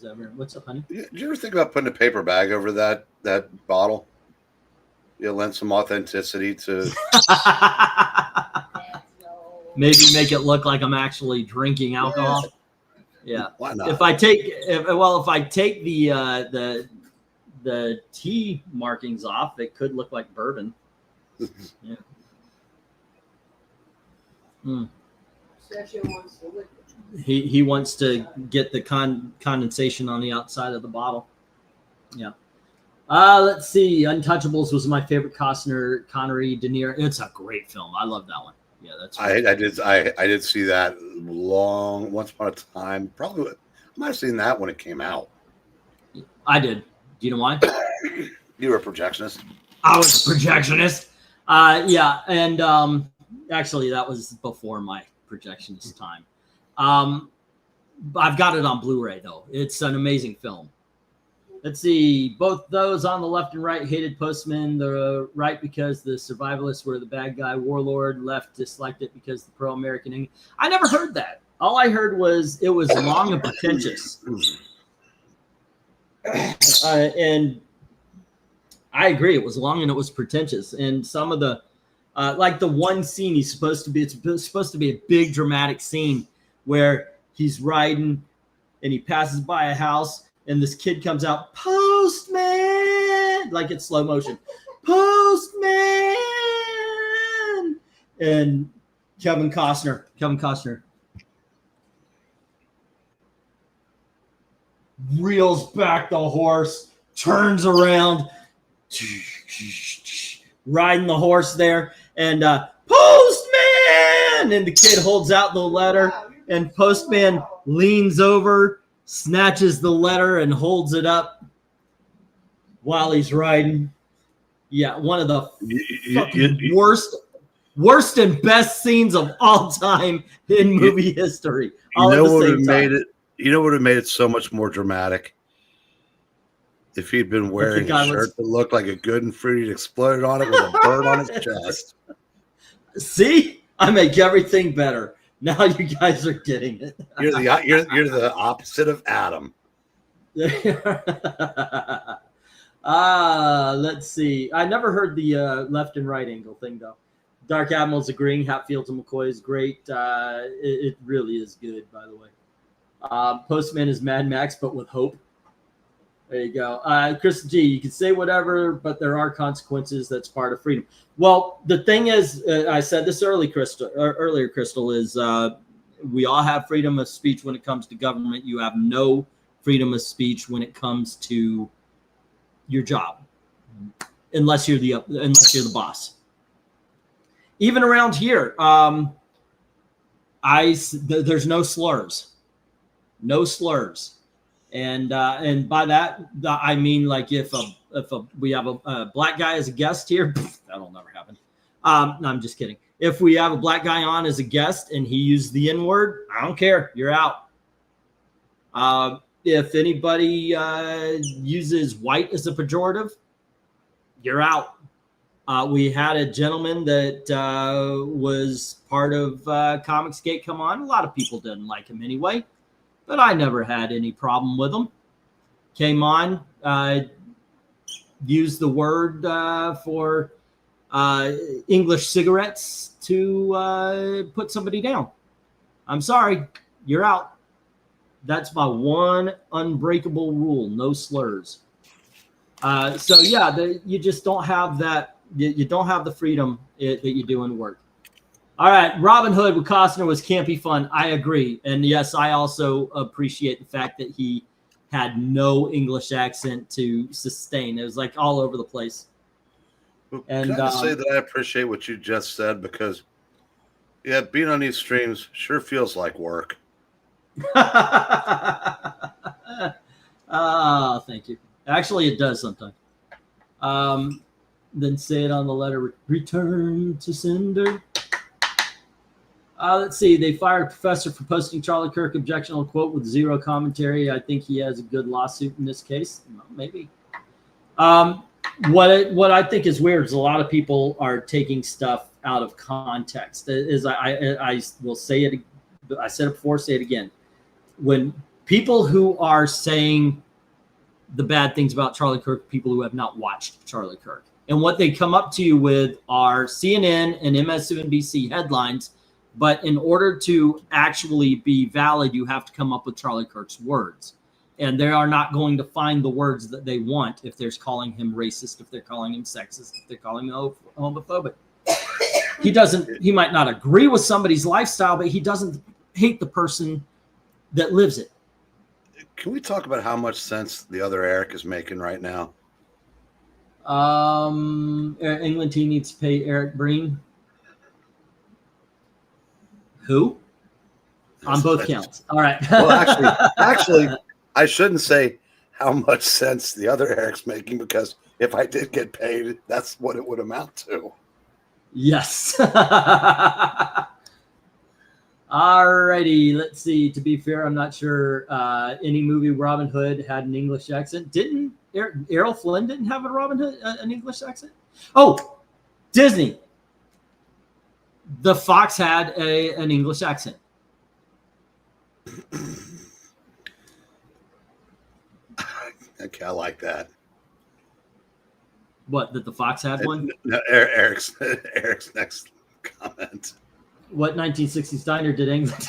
ever. What's up, honey? Did you ever think about putting a paper bag over that bottle? You'll lend some authenticity to. Maybe make it look like I'm actually drinking alcohol. Yeah. Why not? If I take the T markings off, it could look like bourbon. Yeah. He wants to get the condensation on the outside of the bottle. Yeah. Let's see. Untouchables was my favorite Costner, Connery, De Niro. It's a great film. I love that one. Yeah, that's. I did see that once upon a time. Probably I might have seen that when it came out. I did. Do you know why? You were a projectionist. I was a projectionist. Yeah, and actually that was before my projectionist time. I've got it on Blu-ray though. It's an amazing film. Let's see. Both those on the left and right hated Postman. The right because the survivalists were the bad guy. Warlord left disliked it because the pro-American. I never heard that. All I heard was it was long and pretentious. And I agree. It was long and it was pretentious. And some of the, like the one scene it's supposed to be a big dramatic scene where he's riding and he passes by a house and this kid comes out, Postman, like it's slow motion, Postman. And Kevin Costner reels back the horse, turns around, riding the horse there, and Postman! And the kid holds out the letter, and Postman leans over, snatches the letter, and holds it up while he's riding. Yeah, one of the worst and best scenes of all time in movie history. You know what would have made it so much more dramatic? If he'd been wearing a shirt that looked like a good and fruity exploded on it with a bird on his chest. See? I make everything better. Now you guys are getting it. You're the opposite of Adam. Let's see. I never heard the left and right angle thing, though. Dark Admiral's agreeing. Hatfields and McCoy is great. It really is good, by the way. Postman is Mad Max, but with hope. There you go. Chris G, you can say whatever, but there are consequences. That's part of freedom. Well, the thing is, I said this earlier, Crystal, is we all have freedom of speech when it comes to government. You have no freedom of speech when it comes to your job, unless you're the boss. Even around here, there's no slurs, and by that I mean, like, if we have a black guy as a guest here, that'll never happen. No, I'm just kidding. If we have a black guy on as a guest and he used the N-word, I don't care. You're out. If anybody uses white as a pejorative, you're out. We had a gentleman that was part of Comicsgate come on. A lot of people didn't like him anyway, but I never had any problem with him. Came on, used the word for English cigarettes to put somebody down. I'm sorry, you're out. That's my one unbreakable rule: no slurs. So yeah, you just don't have that. You don't have the freedom that you do in work. All right, Robin Hood with Costner was campy fun. I agree, and yes, I also appreciate the fact that he had no English accent to sustain. It was like all over the place. And can I just say that I appreciate what you just said, because yeah, being on these streams sure feels like work. Thank you. Actually, it does sometimes. Then say it on the letter, return to sender. Let's see. They fired a professor for posting Charlie Kirk objectionable quote with zero commentary. I think he has a good lawsuit in this case. Well, maybe. What I think is weird is a lot of people are taking stuff out of context. I will say it. I said it before. Say it again. When people who are saying the bad things about Charlie Kirk, people who have not watched Charlie Kirk, and what they come up to you with are CNN and MSNBC headlines. But in order to actually be valid, you have to come up with Charlie Kirk's words. And they are not going to find the words that they want if they're calling him racist, if they're calling him sexist, if they're calling him homophobic. He might not agree with somebody's lifestyle, but he doesn't hate the person that lives it. Can we talk about how much sense the other Eric is making right now? England team needs to pay Eric Breen. Who? On both counts. All right. Well, actually, I shouldn't say how much sense the other Eric's making, because if I did get paid, that's what it would amount to. Yes. All righty. Let's see. To be fair, I'm not sure any movie Robin Hood had an English accent. Didn't Errol Flynn didn't have a Robin Hood an English accent? Oh, Disney. The Fox had an English accent. Okay, I like that. What, that the Fox had one? No, Eric's next comment. What 1960s Steiner did England?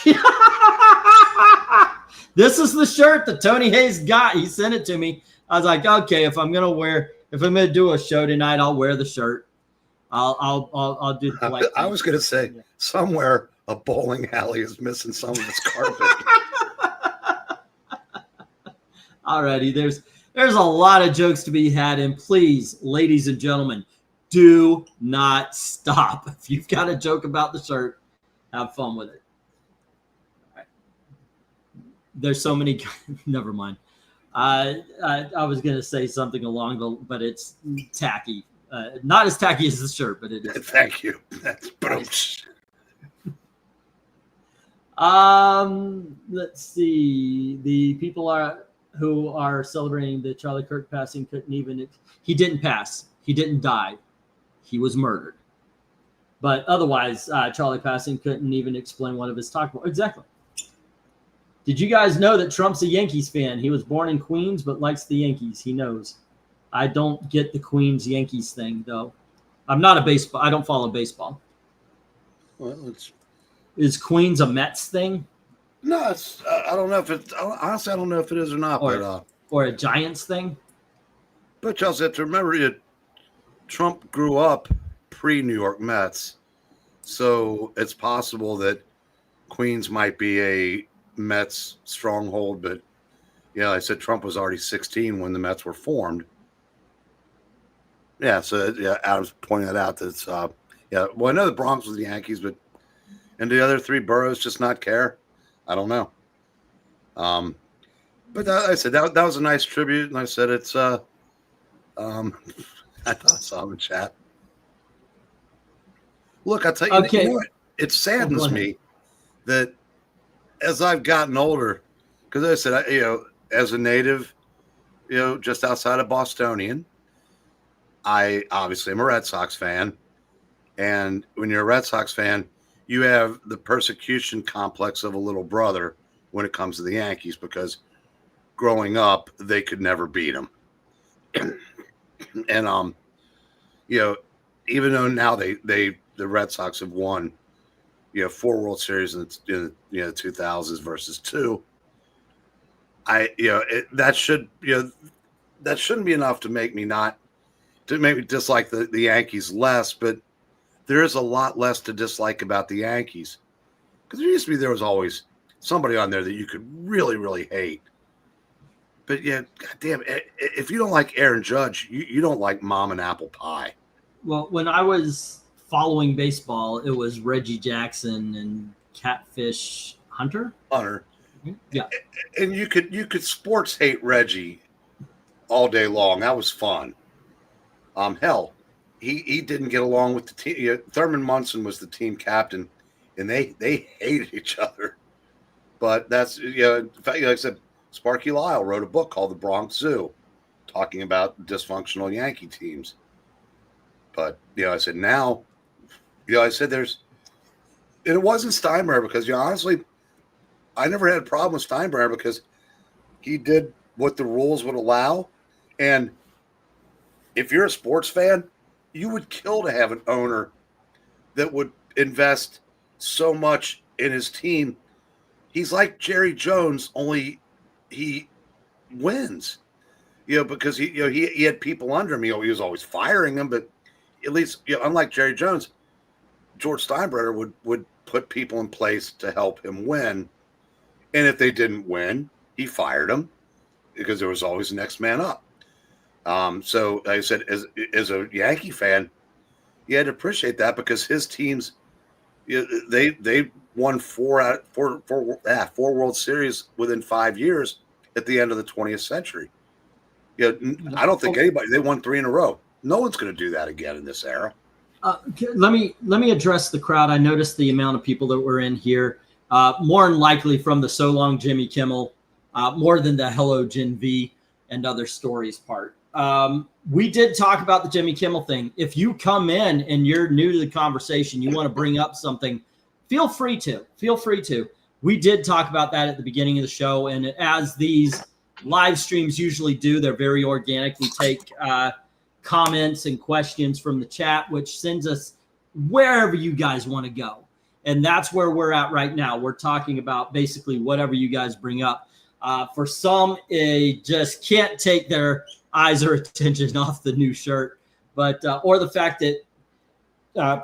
This is the shirt that Tony Hayes got. He sent it to me. I was like, okay, if I'm gonna do a show tonight, I'll wear the shirt. I'll do the black. I was gonna say somewhere a bowling alley is missing some of its carpet. Alrighty, there's a lot of jokes to be had, and please, ladies and gentlemen, do not stop. If you've got a joke about the shirt, have fun with it. All right. There's so many. Never mind. I was gonna say something along but it's tacky. Not as tacky as the shirt, but it is. Thank you. That's brooch. Let's see. The people who are celebrating the Charlie Kirk passing couldn't even. He didn't pass. He didn't die. He was murdered. But otherwise, Charlie passing couldn't even explain what of his talk about. Exactly. Did you guys know that Trump's a Yankees fan? He was born in Queens, but likes the Yankees. He knows. I don't get the Queens Yankees thing, though. I'm not a baseball. I don't follow baseball. Well, is Queens a Mets thing? No, it's. I don't know if it's. Honestly, I don't know if it is or not. Or a Giants thing. But you also have to remember, Trump grew up pre-New York Mets, so it's possible that Queens might be a Mets stronghold, but Yeah, I said Trump was already 16 when the Mets were formed. Yeah, so yeah, Adam's pointing that out. That's yeah. Well, I know the Bronx was the Yankees, but and the other three boroughs just not care. I don't know. But I said that was a nice tribute, and I said it's I thought I saw him in chat. Look, I tell you, Okay. you know what? It saddens me that as I've gotten older, because I said, as a native, just outside of Bostonian, I obviously am a Red Sox fan. And when you're a Red Sox fan, you have the persecution complex of a little brother when it comes to the Yankees, because growing up, they could never beat them. And, even though now the Red Sox have won, 4 World Series in the 2000s versus 2, that shouldn't be enough to make me dislike the Yankees less, but there is a lot less to dislike about the Yankees, because there was always somebody on there that you could really, really hate. But yeah, goddamn, if you don't like Aaron Judge, you don't like mom and apple pie. Well, when I was following baseball, it was Reggie Jackson and Catfish Hunter. Yeah. And you could sports hate Reggie all day long. That was fun. Hell, he didn't get along with the team. Thurman Munson was the team captain, and they hated each other. But that's in fact, like I said, Sparky Lyle wrote a book called The Bronx Zoo, talking about dysfunctional Yankee teams. But I said now, I said and it wasn't Steinbrenner, because honestly, I never had a problem with Steinbrenner because he did what the rules would allow. And if you're a sports fan, you would kill to have an owner that would invest so much in his team. He's like Jerry Jones, only he wins, because he had people under him. He was always firing them, but at least, unlike Jerry Jones, George Steinbrenner would put people in place to help him win. And if they didn't win, he fired them, because there was always the next man up. So like I said, as a Yankee fan, you had to appreciate that, because his teams, they won 4 World Series within 5 years at the end of the 20th century. I don't think they won 3 in a row. No one's going to do that again in this era. Let me address the crowd. I noticed the amount of people that were in here. More than likely from the So Long Jimmy Kimmel, more than the Hello Gen V and other stories part. We did talk about the Jimmy Kimmel thing. If you come in and you're new to the conversation, you want to bring up something, feel free to. We did talk about that at the beginning of the show. And as these live streams usually do, they're very organic. We take comments and questions from the chat, which sends us wherever you guys want to go. And that's where we're at right now. We're talking about basically whatever you guys bring up. For some, it just can't take their eyes or attention off the new shirt, but or the fact that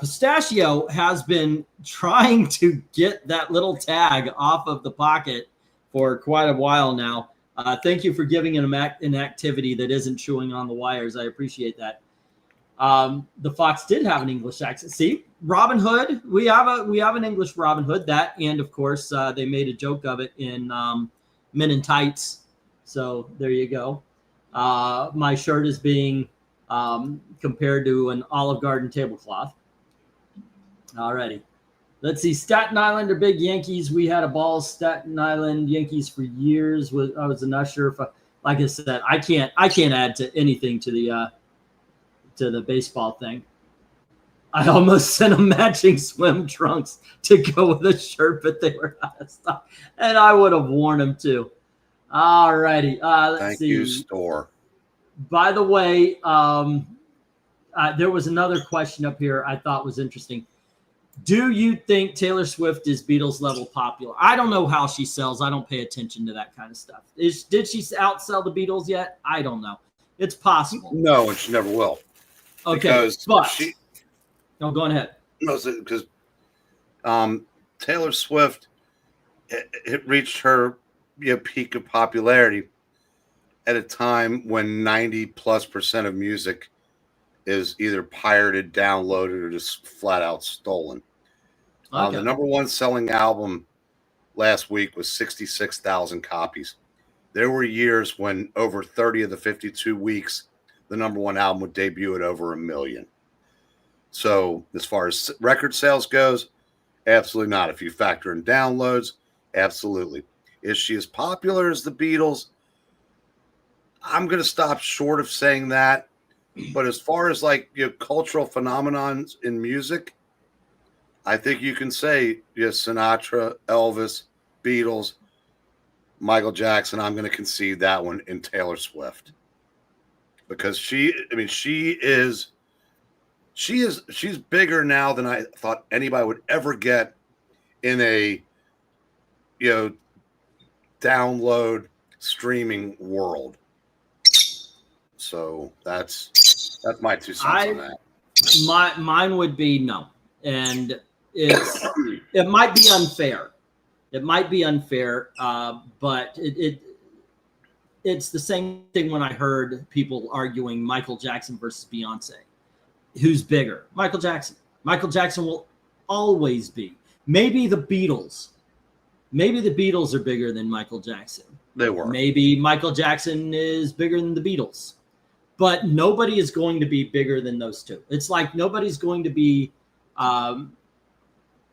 Pistachio has been trying to get that little tag off of the pocket for quite a while now. Thank you for giving an activity that isn't chewing on the wires. I appreciate that. The Fox did have an English accent. See, Robin Hood. We have an English Robin Hood. That, and of course, they made a joke of it in Men in Tights. So there you go. My shirt is being compared to an Olive Garden tablecloth. Alrighty. Let's see. Staten Island are big Yankees. We had a ball Staten Island Yankees for years. I was an usher. Like I said, I can't add to anything to the baseball thing. I almost sent them matching swim trunks to go with the shirt, but they were out of stock, and I would have worn them too. All righty. Let's see. Thank you, store. By the way, there was another question up here I thought was interesting. Do you think Taylor Swift is Beatles level popular? I don't know how she sells. I don't pay attention to that kind of stuff. Did she outsell the Beatles yet? I don't know. It's possible. No, and she never will. Okay, but go ahead. No, because Taylor Swift it reached her peak of popularity at a time when 90+% of music is either pirated, downloaded, or just flat out stolen. Okay. The number one selling album last week was 66,000 copies. There were years when over 30 of the 52 weeks, the number one album would debut at over 1 million. So as far as record sales goes, absolutely not. If you factor in downloads, absolutely. Is she as popular as the Beatles? I'm going to stop short of saying that. But as far as like cultural phenomenons in music, I think you can say Sinatra, Elvis, Beatles, Michael Jackson. I'm going to concede that one in Taylor Swift because she's bigger now than I thought anybody would ever get in a download streaming world. So that's my 2 cents on that. Mine would be no, and it might be unfair. It might be unfair, but it's the same thing when I heard people arguing Michael Jackson versus Beyonce. Who's bigger? Michael Jackson. Michael Jackson will always be. Maybe the Beatles are bigger than Michael Jackson. They were. Maybe Michael Jackson is bigger than the Beatles. But nobody is going to be bigger than those two. It's like nobody's going to be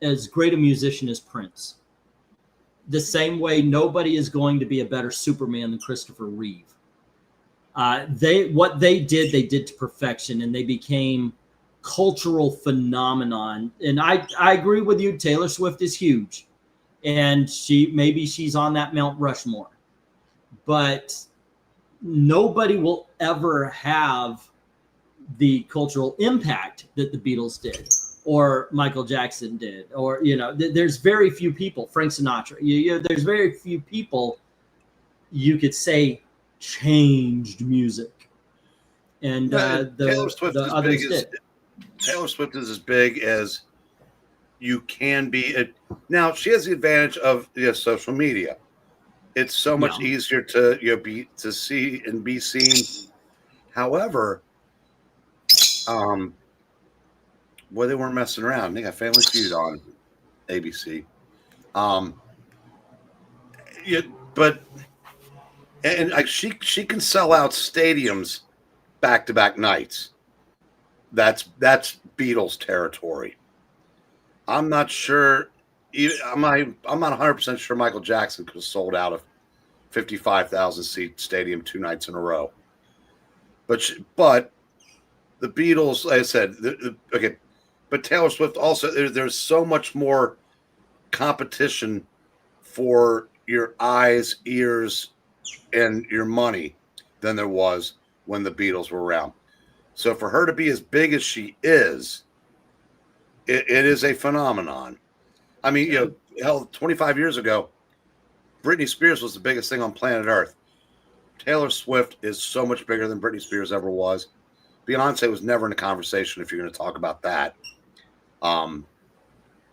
as great a musician as Prince. The same way nobody is going to be a better Superman than Christopher Reeve. What they did to perfection, and they became cultural phenomenon. And I agree with you. Taylor Swift is huge, and she's on that Mount Rushmore, but nobody will ever have the cultural impact that the Beatles did or Michael Jackson did, or, there's very few people, Frank Sinatra, there's very few people you could say changed music. And Taylor Swift the others did. Taylor Swift is as big as you can be. Now she has the advantage of social media. It's so much easier to see and be seen. However, they weren't messing around. They got Family Feud on ABC. But like she can sell out stadiums back-to-back nights. That's Beatles territory. I'm not sure. I'm not 100% sure Michael Jackson could have sold out a 55,000 seat stadium 2 nights in a row. But the Beatles, like I said, okay. But Taylor Swift also, there's so much more competition for your eyes, ears, and your money than there was when the Beatles were around. So for her to be as big as she is, it is a phenomenon. I mean, hell, 25 years ago, Britney Spears was the biggest thing on planet Earth. Taylor Swift is so much bigger than Britney Spears ever was. Beyonce was never in a conversation if you're going to talk about that.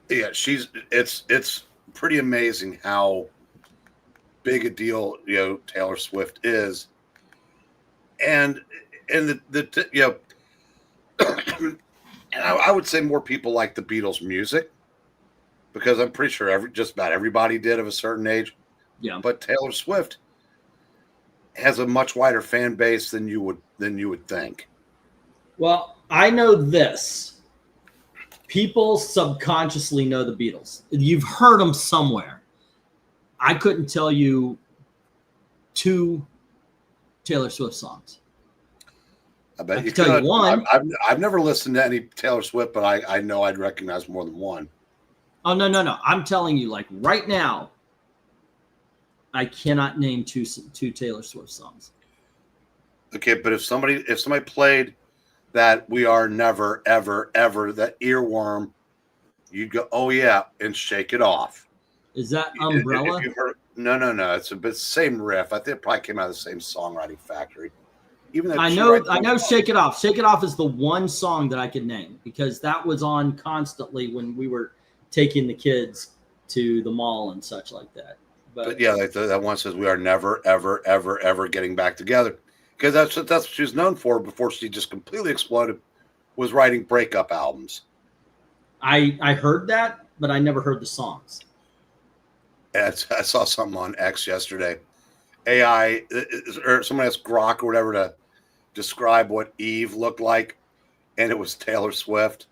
It's pretty amazing how big a deal Taylor Swift is, and and I would say more people like the Beatles music because I'm pretty sure just about everybody did of a certain age. Yeah, but Taylor Swift has a much wider fan base than you would think. Well, I know this. People subconsciously know the Beatles. You've heard them somewhere. I couldn't tell you 2 Taylor Swift songs. I bet you could. Tell you one. I've never listened to any Taylor Swift, but I know I'd recognize more than one. Oh, no. I'm telling you, like right now, I cannot name two Taylor Swift songs. Okay, but if somebody played that "We Are Never Ever Ever," that earworm, you'd go, "Oh yeah," and shake it off. Is that Umbrella? No. It's the same riff. I think it probably came out of the same songwriting factory. Even though I know, "Shake It Off." "Shake It Off" is the one song that I could name because that was on constantly when we were taking the kids to the mall and such like that. But yeah, like that one says we are never, ever, ever, ever getting back together, because that's what she was known for before she just completely exploded, was writing breakup albums. I heard that, but I never heard the songs. And I saw something on X yesterday. AI or someone asked Grok or whatever to describe what Eve looked like, and it was Taylor Swift.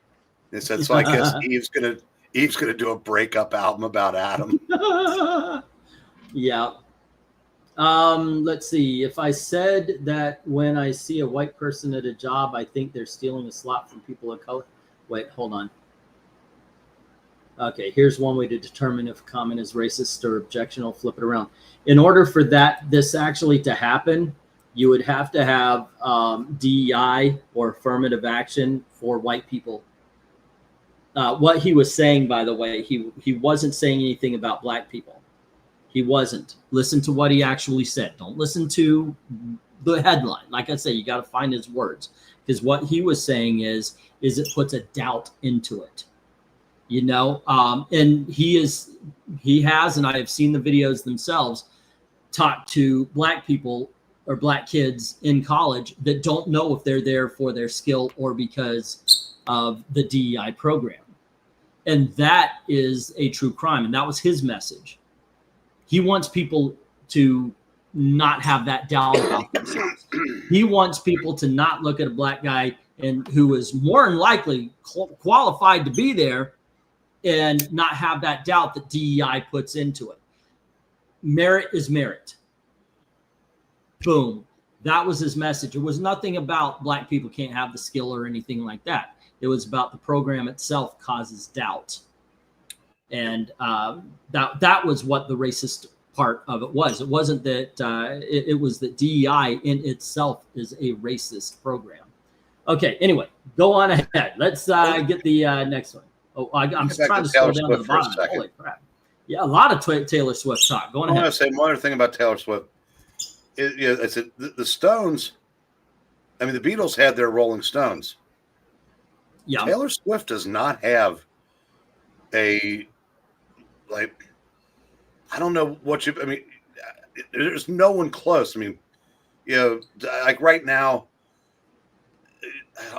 They said, so I guess Eve's gonna do a breakup album about Adam. Yeah. Let's see. If I said that when I see a white person at a job, I think they're stealing a slot from people of color. Wait, hold on. Okay, here's one way to determine if a comment is racist or objectionable. Flip it around. In order for this actually to happen, you would have to have DEI or affirmative action for white people. What he was saying, by the way, he wasn't saying anything about black people. He wasn't. Listen to what he actually said. Don't listen to the headline. Like I say, you got to find his words, because what he was saying is it puts a doubt into it. You know, and he has, and I have seen the videos themselves, talked to black people or black kids in college that don't know if they're there for their skill or because of the DEI program. And that is a true crime. And that was his message. He wants people to not have that doubt about themselves. He wants people to not look at a black guy and who is more than likely qualified to be there and not have that doubt that DEI puts into it. Merit is merit. Boom. That was his message. It was nothing about black people can't have the skill or anything like that. It was about the program itself causes doubt. And that was what the racist part of it was. It wasn't that it was that DEI in itself is a racist program. Okay, anyway, go on ahead. Let's get the next one. Oh, I'm trying to scroll down to the bottom. Holy crap. Yeah, a lot of Taylor Swift talk. Go on ahead. I want to say one other thing about Taylor Swift. I said the Stones, I mean, the Beatles had their Rolling Stones. Yeah. Taylor Swift does not have I don't know what I mean, there's no one close. I mean, you know, like right now,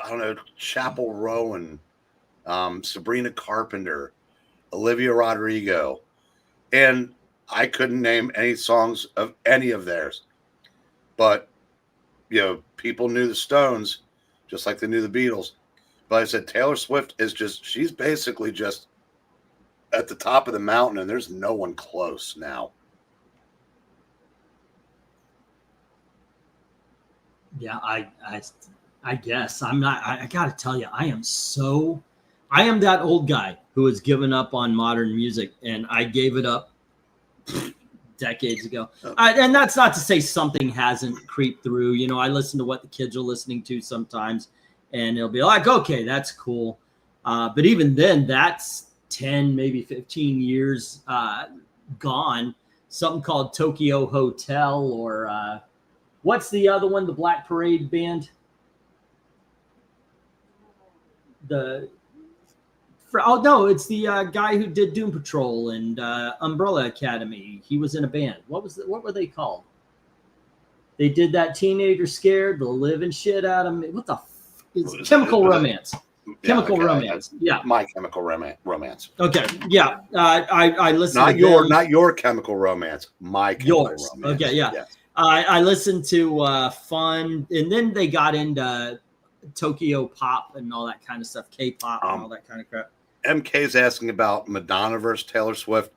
I don't know, Chapel Row and Sabrina Carpenter, Olivia Rodrigo, and I couldn't name any songs of any of theirs. But, you know, people knew the Stones just like they knew the Beatles. But I said Taylor Swift is she's basically just at the top of the mountain, and there's no one close now. Yeah, I guess I'm not. I got to tell you, I am that old guy who has given up on modern music, and I gave it up decades ago. And that's not to say something hasn't creeped through. You know, I listen to what the kids are listening to sometimes, and it'll be like, okay, that's cool. But even then, that's 10, maybe 15 years gone. Something called Tokyo Hotel, or what's the other one? The Black Parade band. It's the guy who did Doom Patrol and Umbrella Academy. He was in a band. What were they called? They did that Teenager Scared the living shit out of me. What the it's Chemical Romance. Chemical Romance. Yeah. My Chemical Romance. Okay. Yeah. I listened not your Chemical Romance. My Chemical Romance. Okay. Yeah. Yes. I listened to Fun, and then they got into Tokyo pop and all that kind of stuff, K-pop and all that kind of crap. MK's asking about Madonna versus Taylor Swift.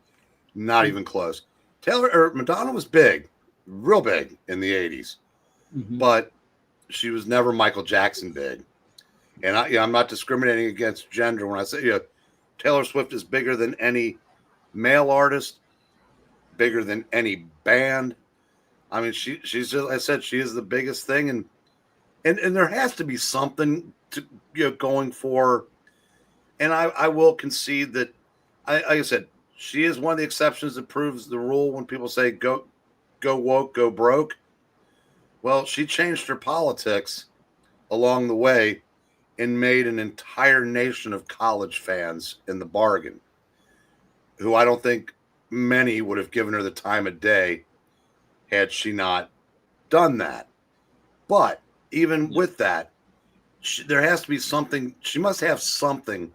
Not even close. Madonna was big, real big in the 80s, but she was never Michael Jackson big. And I'm not discriminating against gender when I say, Taylor Swift is bigger than any male artist, bigger than any band. I mean, she's just, I said, she is the biggest thing, and there has to be something to going for. And I will concede that, like I said, she is one of the exceptions that proves the rule when people say go woke, go broke. Well, she changed her politics along the way and made an entire nation of college fans in the bargain, who I don't think many would have given her the time of day had she not done that. But even with that, there has to be something. She must have something,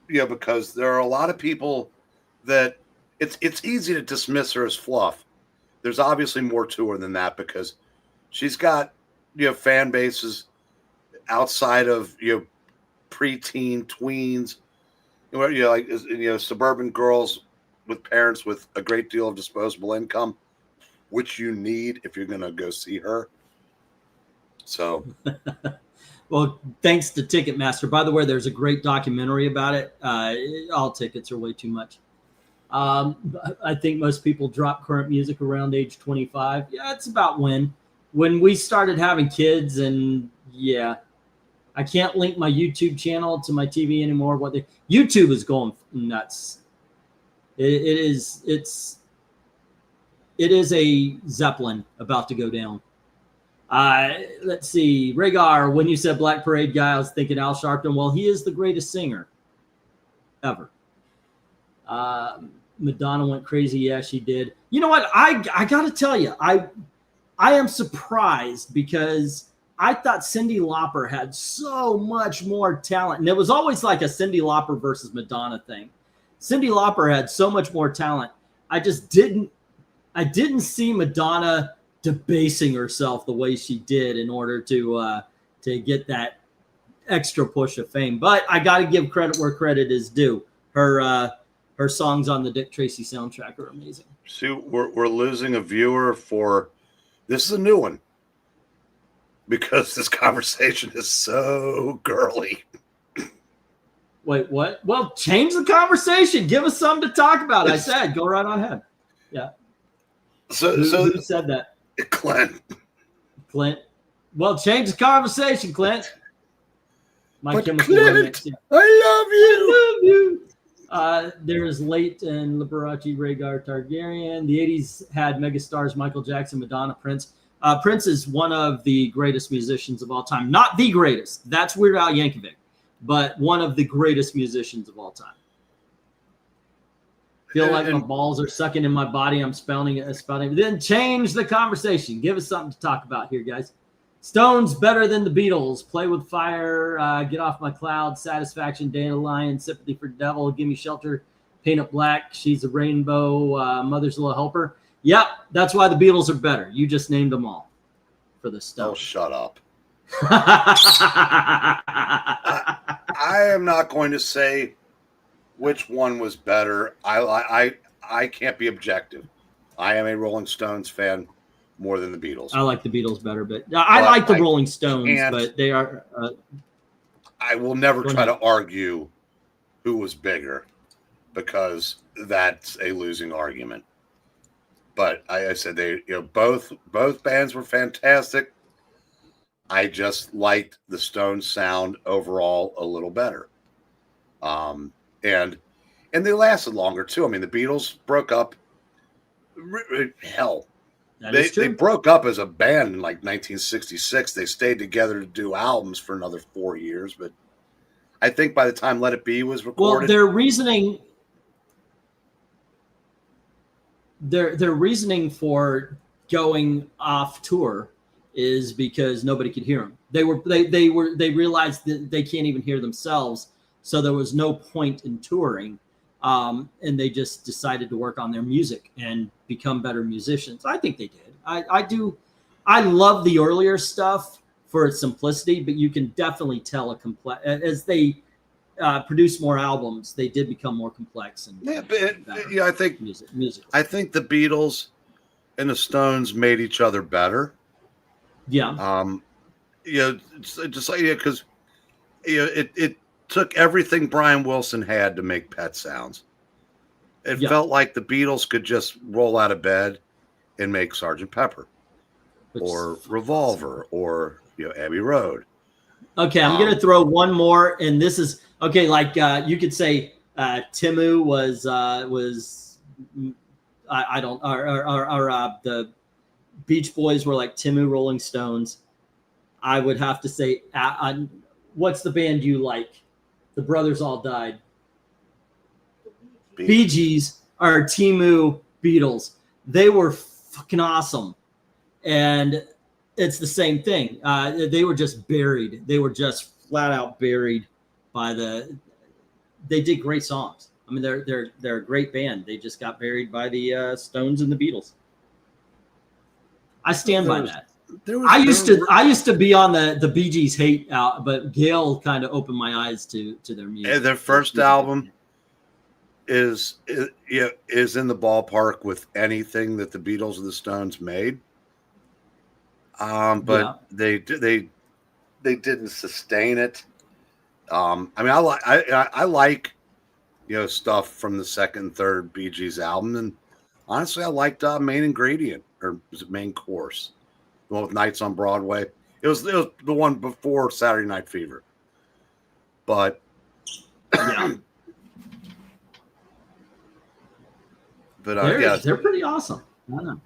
because there are a lot of people that it's easy to dismiss her as fluff. There's obviously more to her than that, because she's got fan bases outside of preteen, tweens, like suburban girls with parents with a great deal of disposable income, which you need if you're going to go see her. So, well, thanks to Ticketmaster. By the way, there's a great documentary about it. All tickets are way too much. I think most people drop current music around age 25. Yeah, it's about when we started having kids, and yeah, I can't link my YouTube channel to my TV anymore. YouTube is going nuts. It is a Zeppelin about to go down. Let's see. Rhaegar, when you said Black Parade guy, I was thinking Al Sharpton. Well, he is the greatest singer ever. Madonna went crazy. Yeah, she did. You know what? I got to tell you, I am surprised, because I thought Cyndi Lauper had so much more talent. And it was always like a Cyndi Lauper versus Madonna thing. Cyndi Lauper had so much more talent. I didn't see Madonna debasing herself the way she did in order to get that extra push of fame. But I got to give credit where credit is due. Her songs on the Dick Tracy soundtrack are amazing. See, we're losing a viewer for this is a new one, because this conversation is so girly. Wait, what? Well, change the conversation. Give us something to talk about. I said, go right on ahead. Yeah. So who said that? Clint. Well, change the conversation, Clint. My Chemical Clint, Romance. Yeah. I love you. There's Late and Liberace, Rhaegar Targaryen. The 80s had megastars Michael Jackson, Madonna, Prince. Prince is one of the greatest musicians of all time. Not the greatest. That's Weird Al Yankovic. But one of the greatest musicians of all time. Feel like my balls are sucking in my body. I'm spouting. Then change the conversation. Give us something to talk about here, guys. Stones better than the Beatles. Play with Fire. Get Off My Cloud. Satisfaction. Dandelion. Sympathy for the Devil. Give Me Shelter. Paint It Black. She's a Rainbow. Mother's Little Helper. Yep, that's why the Beatles are better. You just named them all for the Stones. Oh, shut up. I am not going to say which one was better. I can't be objective. I am a Rolling Stones fan more than the Beatles. I like the Beatles better, but I like the Rolling Stones, but they are. I will never try to argue who was bigger, because that's a losing argument. But I said both bands were fantastic. I just liked the Stones sound overall a little better. And they lasted longer too. I mean, the Beatles broke up. Hell, they broke up as a band in like 1966. They stayed together to do albums for another 4 years. But I think by the time Let It Be was recorded, well, their reasoning for going off tour is because nobody could hear them. They realized that they can't even hear themselves, so there was no point in touring, and they just decided to work on their music and become better musicians. I think they did. I do. I love the earlier stuff for its simplicity, but you can definitely tell as they produce more albums, they did become more complex and I think music. I think the Beatles and the Stones made each other better. Yeah. Just like because it took everything Brian Wilson had to make Pet Sounds. It felt like the Beatles could just roll out of bed and make Sgt. Pepper, or Revolver, or Abbey Road. Okay, I'm going to throw one more, and this is okay. Like you could say, Timu was the Beach Boys were like Timu Rolling Stones. I would have to say, what's the band you like? The brothers all died. Bee Gees or Timu Beatles. They were fucking awesome. And it's the same thing. They were just buried. They were just flat out buried by they did great songs. I mean, they're a great band. They just got buried by the Stones and the Beatles. I stand by that. I used to be on the Bee Gees hate out, but Gail kind of opened my eyes to their music. Their first album is in the ballpark with anything that the Beatles or the Stones made. But they didn't sustain it. I mean, I like stuff from the second and third Bee Gees album, and honestly, I liked Main Ingredient, or was it Main Course, the one with Nights on Broadway. It was the one before Saturday Night Fever, but yeah. But I guess they're pretty awesome. I don't know.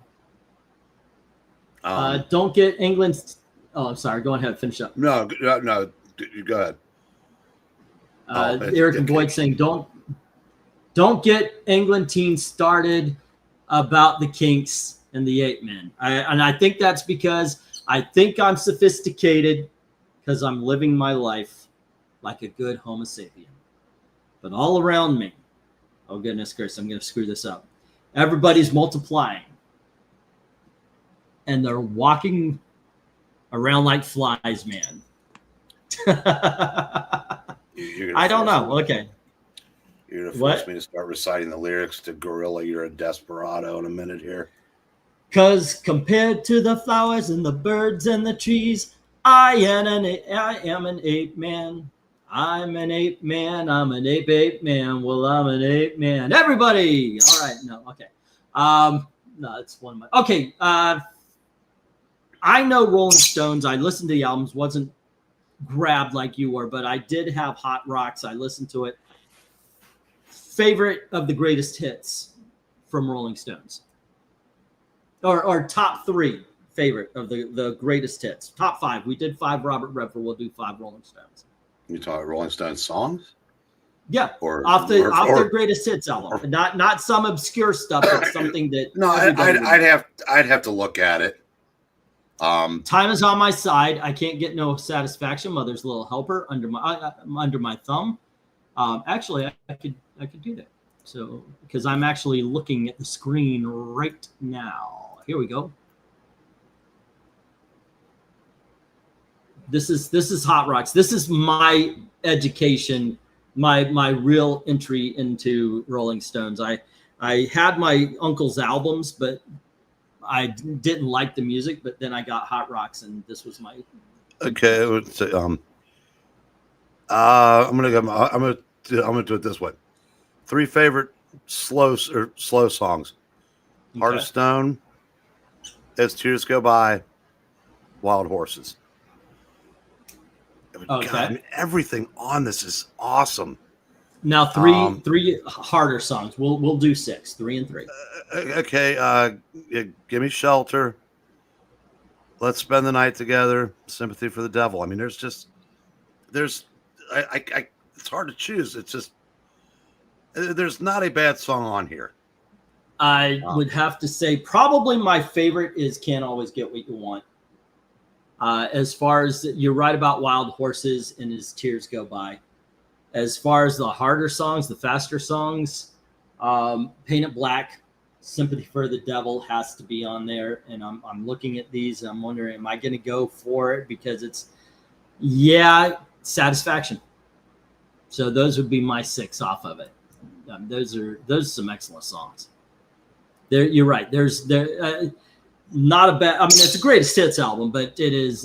Um, Don't get England. Oh, I'm sorry. Go ahead. Finish up. no, you go ahead. Eric and Boyd saying, don't get England teens started about the Kinks and the Eight Men. And I think that's because I think I'm sophisticated because I'm living my life like a good Homo sapien. But all around me, oh goodness gracious, I'm going to screw this up. Everybody's multiplying. And they're walking around like flies, man. I don't know. Okay. You're going to force me to start reciting the lyrics to Gorilla, You're a Desperado in a minute here. Because compared to the flowers and the birds and the trees, I am an ape man. I'm an ape man. I'm an ape man. Well, I'm an ape man. Everybody. All right. No. Okay. No, it's one of my. Okay. I know Rolling Stones. I listened to the albums. Wasn't grabbed like you were, but I did have Hot Rocks. I listened to it. Favorite of the greatest hits from Rolling Stones, or top 3 favorite of the greatest hits. Top 5. We did 5 Robert Redford. We'll do 5 Rolling Stones. You talking Rolling Stones songs? Yeah, off their greatest hits album, not some obscure stuff, but something that. No, I'd have to look at it. Time is on my side. I can't get no satisfaction. Mother's Little Helper under my thumb. Actually, I could do that. So because I'm actually looking at the screen right now. Here we go. This is Hot Rocks. This is my education, my real entry into Rolling Stones. I had my uncle's albums, but I didn't like the music. But then I got Hot Rocks, and this was my. Okay, I'm gonna do it this way. 3 favorite slow songs: Okay. Heart of Stone, As Tears Go By, Wild Horses. Okay. God, I mean, everything on this is awesome. Now three harder songs. We'll do 6, 3 and 3. Okay. Give Me Shelter. Let's Spend the Night Together. Sympathy for the Devil. I mean, it's hard to choose. It's just, there's not a bad song on here. I would have to say probably my favorite is Can't Always Get What You Want. As far as you're right about Wild Horses and As Tears Go By. As far as the harder songs, the faster songs, Paint It Black, Sympathy for the Devil has to be on there. And I'm looking at these and I'm wondering, am I going to go for it? Because it's, Satisfaction. So those would be my 6 off of it. Those are some excellent songs. You're right. There's not a bad. I mean, it's the greatest hits album, but it is.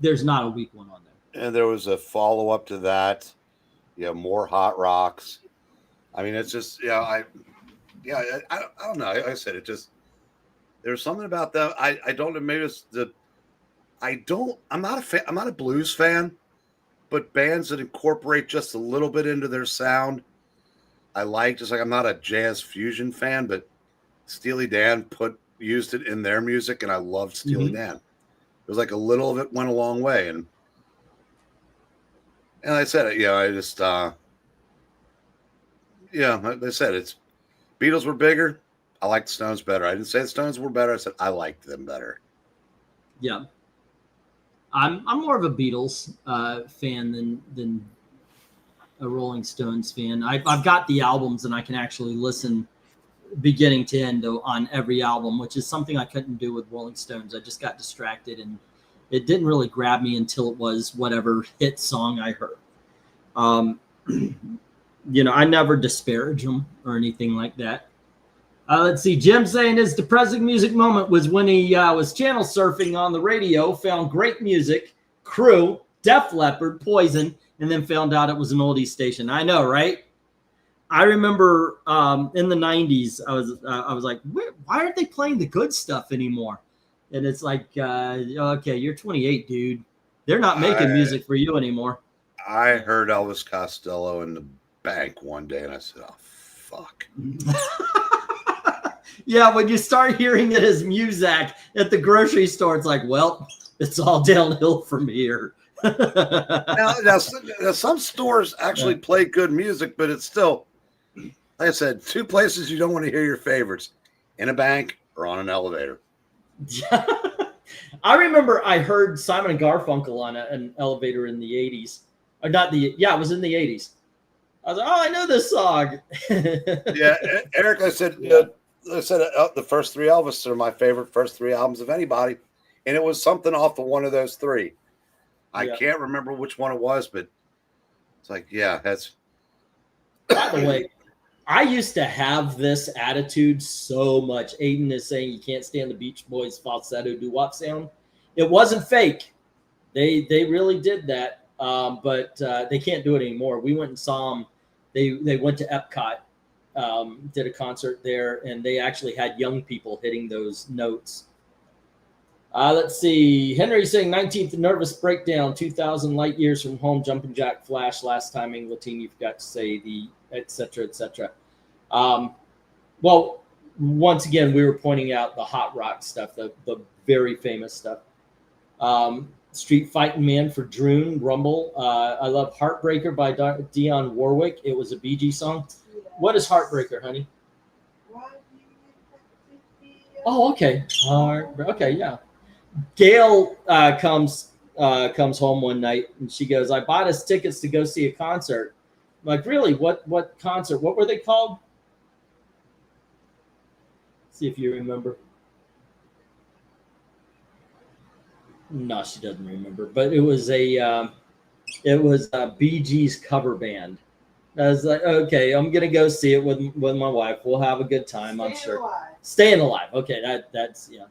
There's not a weak one on there. And there was a follow up to that. More Hot Rocks. I mean, it's just I don't know. Like I said, it just there's something about that. I don't know. Maybe it's I'm not a fan. I'm not a blues fan, but bands that incorporate just a little bit into their sound, I like. Just like I'm not a jazz fusion fan, but Steely Dan used it in their music, and I loved Steely Dan. It was like a little of it went a long way, and I said it. I just like I said, Beatles were bigger. I liked the Stones better. I didn't say the Stones were better. I said I liked them better. Yeah. I'm more of a Beatles fan than a Rolling Stones fan. I've got the albums and I can actually listen beginning to end on every album, which is something I couldn't do with Rolling Stones. I just got distracted and it didn't really grab me until it was whatever hit song I heard. I never disparage them or anything like that. Let's see. Jim saying his depressing music moment was when he was channel surfing on the radio, found great music, Crew, Def Leppard, Poison, and then found out it was an oldies station. I know, right? I remember in the 90s, I was like, why aren't they playing the good stuff anymore? And it's like, okay, you're 28, dude. They're not making music for you anymore. I heard Elvis Costello in the bank one day, and I said, oh, fuck. Yeah, when you start hearing it as Muzak at the grocery store, it's like, well, it's all downhill from here. now, some stores actually play good music, but it's still, like I said, two places you don't want to hear your favorites, in a bank or on an elevator. I remember I heard Simon and Garfunkel on an elevator in the 80s. Or not the, yeah, it was in the 80s. I was like, oh, I know this song. Yeah, Eric, I said, the first three Elvis are my favorite first three albums of anybody. And it was something off of one of those three. I can't remember which one it was, but it's like, yeah, that's. By the way, I used to have this attitude so much. Aiden is saying you can't stand the Beach Boys falsetto doo-wop sound. It wasn't fake. They really did that, but they can't do it anymore. We went and saw them. They went to Epcot, did a concert there, and they actually had young people hitting those notes. Let's see. Henry saying 19th nervous breakdown, 2,000 light years from home, jumping jack flash, last timing Latine, you forgot to say the et cetera, et cetera. Well, once again, we were pointing out the hot rock stuff, the very famous stuff. Street Fighting Man for Droon, Rumble. I love Heartbreaker by Dionne Warwick. It was a Bee Gees song. Yeah. What is Heartbreaker, honey? Oh, okay. Okay, yeah. Gail comes home one night and she goes, I bought us tickets to go see a concert. I'm like, really? What concert? What were they called? See if you remember. No, she doesn't remember. But it was a Bee Gees cover band. I was like, okay, I'm gonna go see it with my wife. We'll have a good time, I'm sure. Staying Alive. Okay, that's yeah.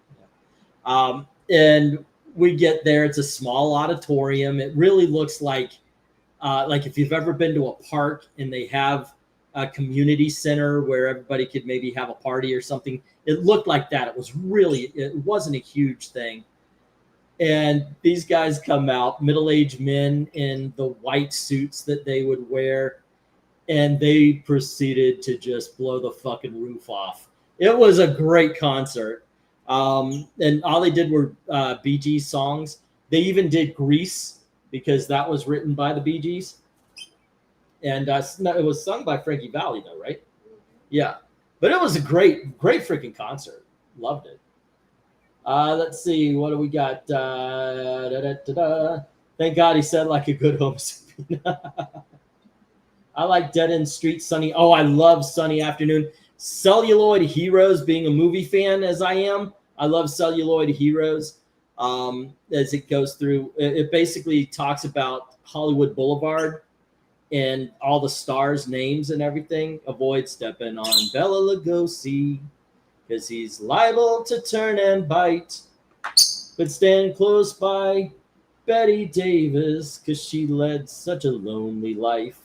And we get there. It's a small auditorium. It really looks like if you've ever been to a park and they have a community center where everybody could maybe have a party or something. It looked like that. It wasn't a huge thing. And these guys come out, middle-aged men in the white suits that they would wear, and they proceeded to just blow the fucking roof off. It was a great concert. And all they did were Bee Gees songs. They even did Grease because that was written by the Bee Gees. And it was sung by Frankie Valli, though, right? Yeah. But it was a great freaking concert. Loved it. Let's see. What do we got? Thank God he said like a good home. I like Dead End Street, Sunny. Oh, I love Sunny Afternoon. Celluloid Heroes, being a movie fan as I am, I love Celluloid Heroes. As it goes through, it basically talks about Hollywood Boulevard and all the stars' names and everything. Avoid stepping on Bela Lugosi because he's liable to turn and bite. But stand close by Betty Davis because she led such a lonely life.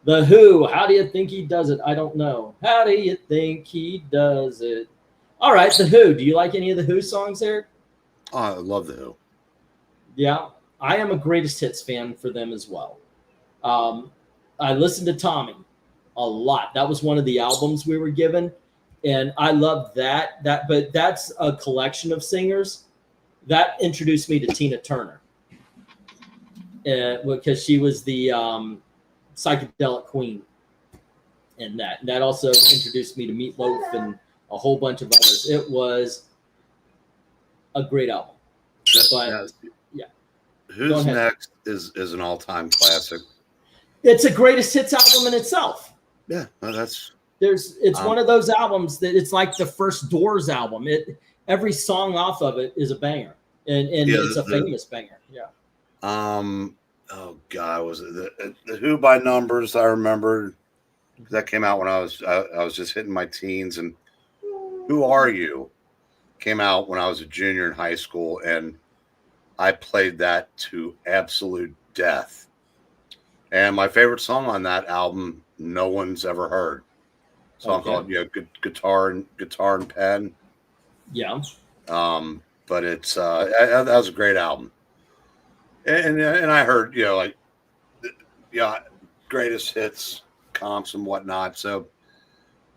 The Who, how do you think he does it? I don't know. How do you think he does it? All right, The Who. Do you like any of The Who songs, Eric? Oh, I love The Who. Yeah, I am a greatest hits fan for them as well. I listened to Tommy a lot. That was one of the albums we were given, and I loved that. But that's a collection of singers. That introduced me to Tina Turner because she was the psychedelic queen. And that also introduced me to Meatloaf and a whole bunch of others. It was a great album. But yeah, Who's Next is an all-time classic. It's a greatest hits album in itself. Yeah, that's it's one of those albums that it's like the first Doors album. Every song off of it is a banger, and it's a famous banger. Yeah. Oh God, was it the Who by Numbers? I remember that came out when I was just hitting my teens, and Who Are You came out when I was a junior in high school, and I played that to absolute death. And my favorite song on that album, no one's ever heard. A song called Guitar and Pen. Yeah. But it's that was a great album. And I heard greatest hits comps and whatnot. So,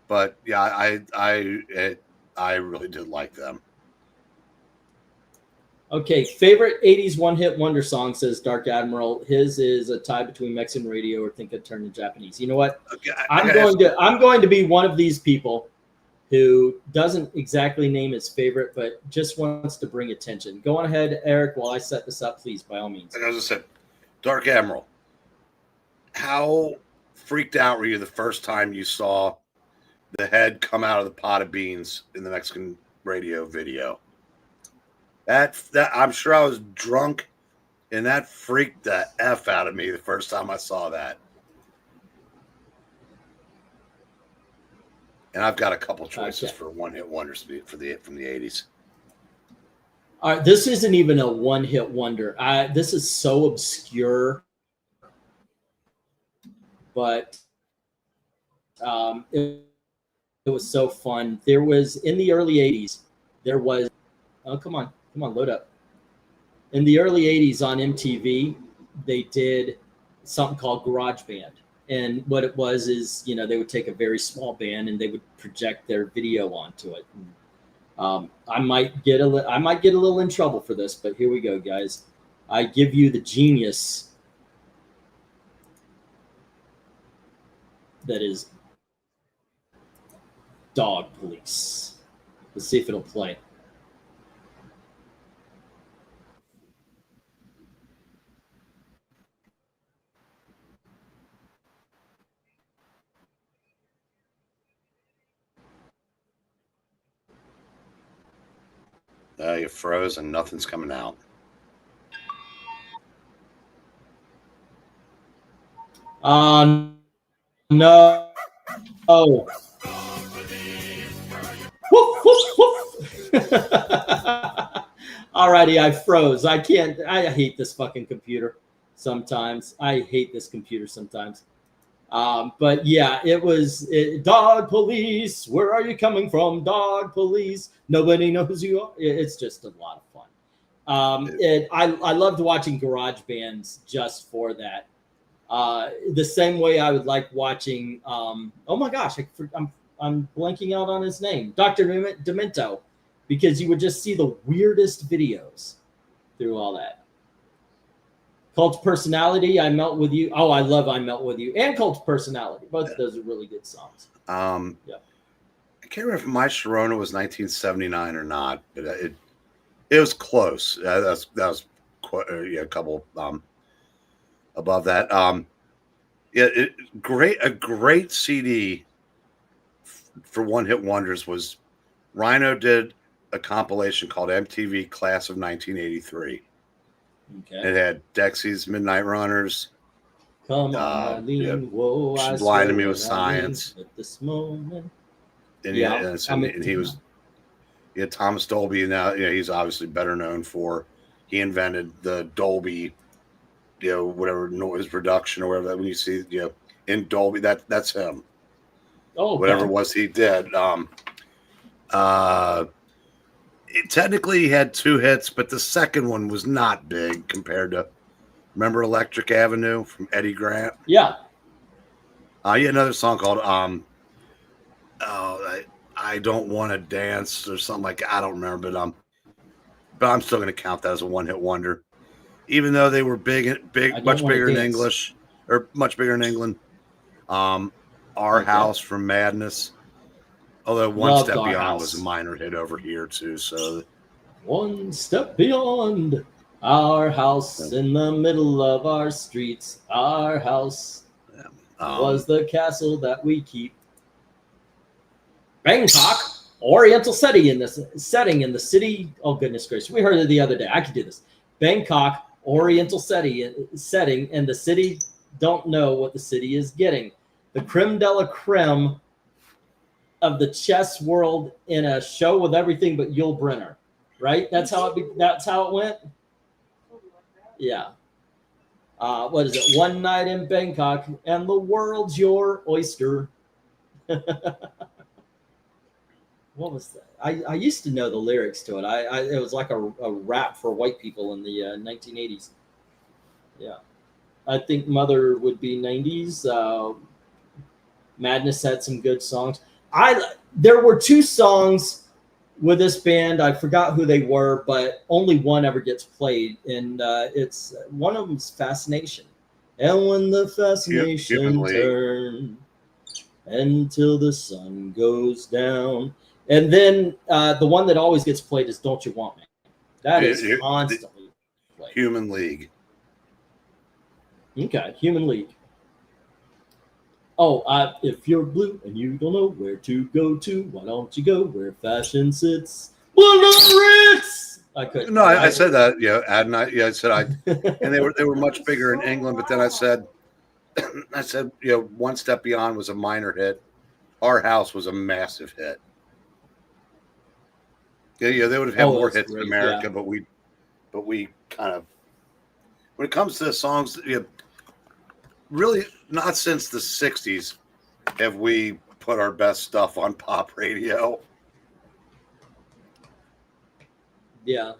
but yeah, I really did like them. Okay, favorite 80s one-hit wonder song, says Dark Admiral. His is a tie between Mexican Radio or Think It Turned to Japanese. You know what? Okay, I'm going to be one of these people who doesn't exactly name his favorite, but just wants to bring attention. Go on ahead, Eric, while I set this up, please, by all means. Like I just said, Dark Admiral, how freaked out were you the first time you saw the head come out of the pot of beans in the Mexican Radio video? That I'm sure I was drunk, and that freaked the F out of me the first time I saw that. And I've got a couple choices for one-hit wonders from the 80s. All right, this isn't even a one-hit wonder. This is so obscure, but it was so fun. There was, in the early 80s, there was, oh, come on, load up. In the early 80s on MTV, they did something called Garage Band. And what it was is, they would take a very small band and they would project their video onto it. I might get a little in trouble for this, but here we go, guys. I give you the genius that is Dog Police. Let's see if it'll play. You froze and nothing's coming out. No. Oh. Woof, woof, woof. Alrighty, I froze. I hate this fucking computer sometimes. But yeah, it was Dog Police. Where are you coming from? Dog Police. Nobody knows you are. It's just a lot of fun. I loved watching garage bands just for that. The same way I would like watching. Oh my gosh, I'm blanking out on his name, Dr. Demento, because you would just see the weirdest videos through all that. Cult Personality, I Melt With You. Oh, I love I Melt With You. And Cult Personality. Both of those are really good songs. Yeah. I can't remember if My Sharona was 1979 or not, but it was close. That was a couple above that. A great CD for one-hit wonders was Rhino did a compilation called MTV Class of 1983. Okay. It had Dexy's Midnight Runners. Come on, Eileen. Whoa, She's Blinding Me With Science. At this moment. And he had Thomas Dolby, and now he's obviously better known for he invented the Dolby, whatever noise reduction or whatever. When you see in Dolby, that's him. Oh, whatever it was he did. It technically had 2 hits, but the second one was not big compared to, remember Electric Avenue from Eddie Grant? Yeah. He had another song called I Don't Want to Dance or something like that. I don't remember, but I'm still going to count that as a one-hit wonder, even though they were big, much bigger in English or much bigger in England. Our Okay. House from Madness. Although One Loved Step Our Beyond House. was a minor hit over here too. So One step beyond our house in the middle of our streets. Our house was the castle that we keep. Bangkok, Oriental setting in the city. Oh goodness gracious, we heard it the other day. I could do this. Bangkok, Oriental setting, and the city don't know what the city is getting. The creme de la creme of the chess world in a show with everything but Yul Brynner, right? That's how it went. Yeah. What is it? One night in Bangkok, and the world's your oyster. What was that? I used to know the lyrics to it. It was like a rap for white people in the 1980s. Yeah. I think Mother would be 90s. Madness had some good songs. There were two songs with this band. I forgot who they were, but only one ever gets played, and it's one of them's Fascination. And when the fascination turns until the sun goes down, and then the one that always gets played is "Don't You Want Me." That is constantly played. Human League. Okay, Human League. Oh, if you're blue and you don't know where to go to, why don't you go where fashion sits? Ritz! I couldn't. No, I said that. Yeah, and I said and they were much bigger in England. But then I said, One Step Beyond was a minor hit. Our House was a massive hit. Yeah, they would have had more hits in America, yeah. but we kind of, when it comes to songs, really not since the 60s have we put our best stuff on pop radio. Yeah,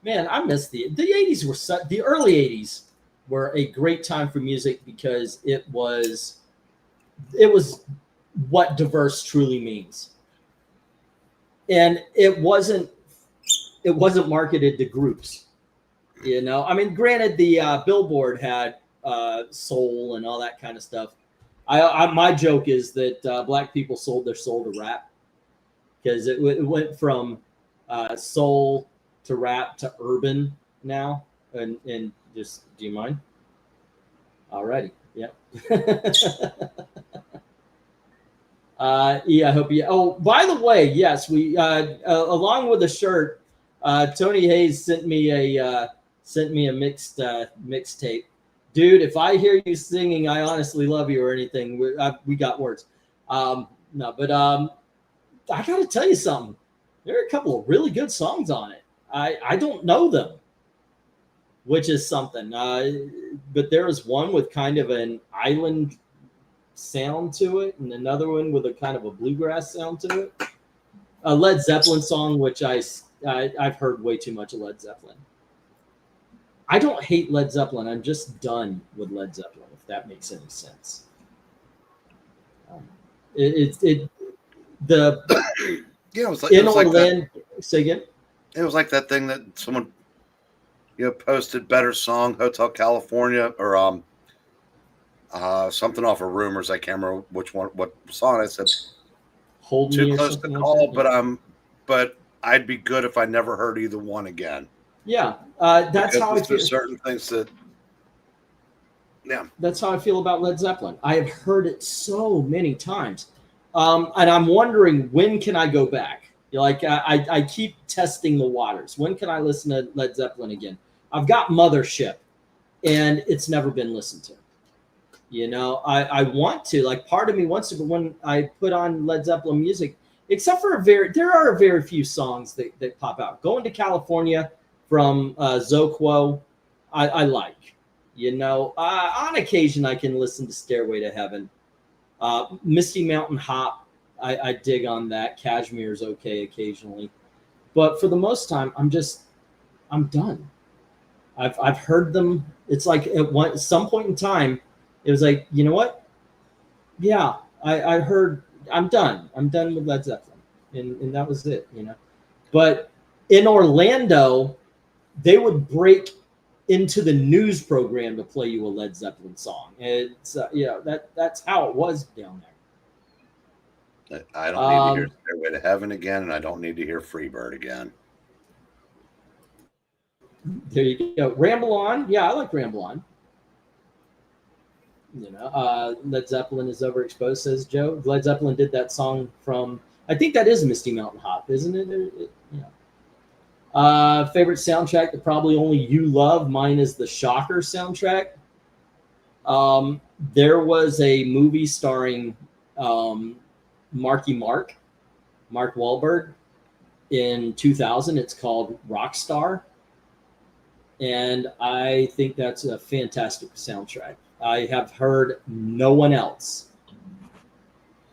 man, I miss the 80s the early 80s were a great time for music because it was what diverse truly means. And it wasn't marketed to groups, I mean, granted, the Billboard had soul and all that kind of stuff. My joke is that black people sold their soul to rap because it went from soul to rap to urban now. And just, do you mind? Alrighty, yeah. Yeah, I hope you. Oh, by the way, yes, we along with the shirt, Tony Hayes sent me a mixtape. Dude, if I hear you singing "I Honestly Love You" or anything, we got words. No, but I got to tell you something. There are a couple of really good songs on it. I don't know them, which is something. But there is one with kind of an island sound to it, and another one with a kind of a bluegrass sound to it. A Led Zeppelin song, which I've heard way too much of Led Zeppelin. I don't hate Led Zeppelin. I'm just done with Led Zeppelin, if that makes any sense. It was like in Orlando. Say again. It was like that thing that someone posted, better song, Hotel California, or something off of Rumors. I can't remember what song. I said Hold too Me close to like call, that, but I'd be good if I never heard either one again. Yeah, that's how I feel. Certain things that, yeah, that's how I feel about Led Zeppelin. I have heard it so many times, and I'm wondering, when can I go back? I keep testing the waters. When can I listen to Led Zeppelin again? I've got Mothership, and it's never been listened to. I want to. Like, part of me wants to, but when I put on Led Zeppelin music, except for there are very few songs that pop out. Going to California from Zoquo, I like. On occasion I can listen to Stairway to Heaven. Misty Mountain Hop, I dig on that. Cashmere's okay occasionally, but for the most time, I'm done. I've heard them. It's like at some point in time, it was like, you know what? Yeah, I heard. I'm done. I'm done with Led Zeppelin, and that was it. But in Orlando, they would break into the news program to play you a Led Zeppelin song. It's that's how it was down there. I don't need to hear Stairway to Heaven again, and I don't need to hear Freebird again. There you go. Ramble On. Yeah, I like Ramble On. Led Zeppelin is overexposed, says Joe. Led Zeppelin did that song from, I think that is Misty Mountain Hop, isn't it? Favorite soundtrack that probably only you love. Mine is the Shocker soundtrack. There was a movie starring Mark Wahlberg in 2000. It's called Rockstar. And I think that's a fantastic soundtrack. I have heard no one else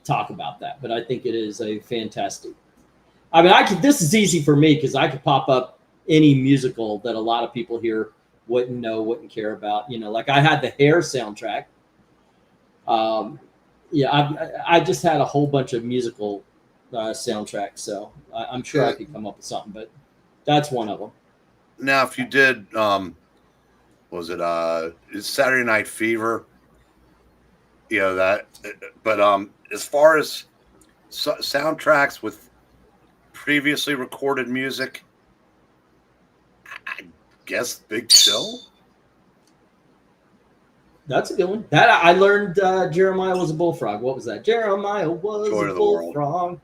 talk about that, but I think it is a fantastic. I mean, this is easy for me because I could pop up any musical that a lot of people here wouldn't know, wouldn't care about. Like I had the Hair soundtrack. I just had a whole bunch of musical soundtracks, so I'm sure I could come up with something, but that's one of them. Now, if you did, was it Saturday Night Fever? That. But as far as soundtracks with previously recorded music, I guess Big Chill. That's a good one. That I learned Jeremiah was a bullfrog. What was that? Jeremiah was Joy a bullfrog.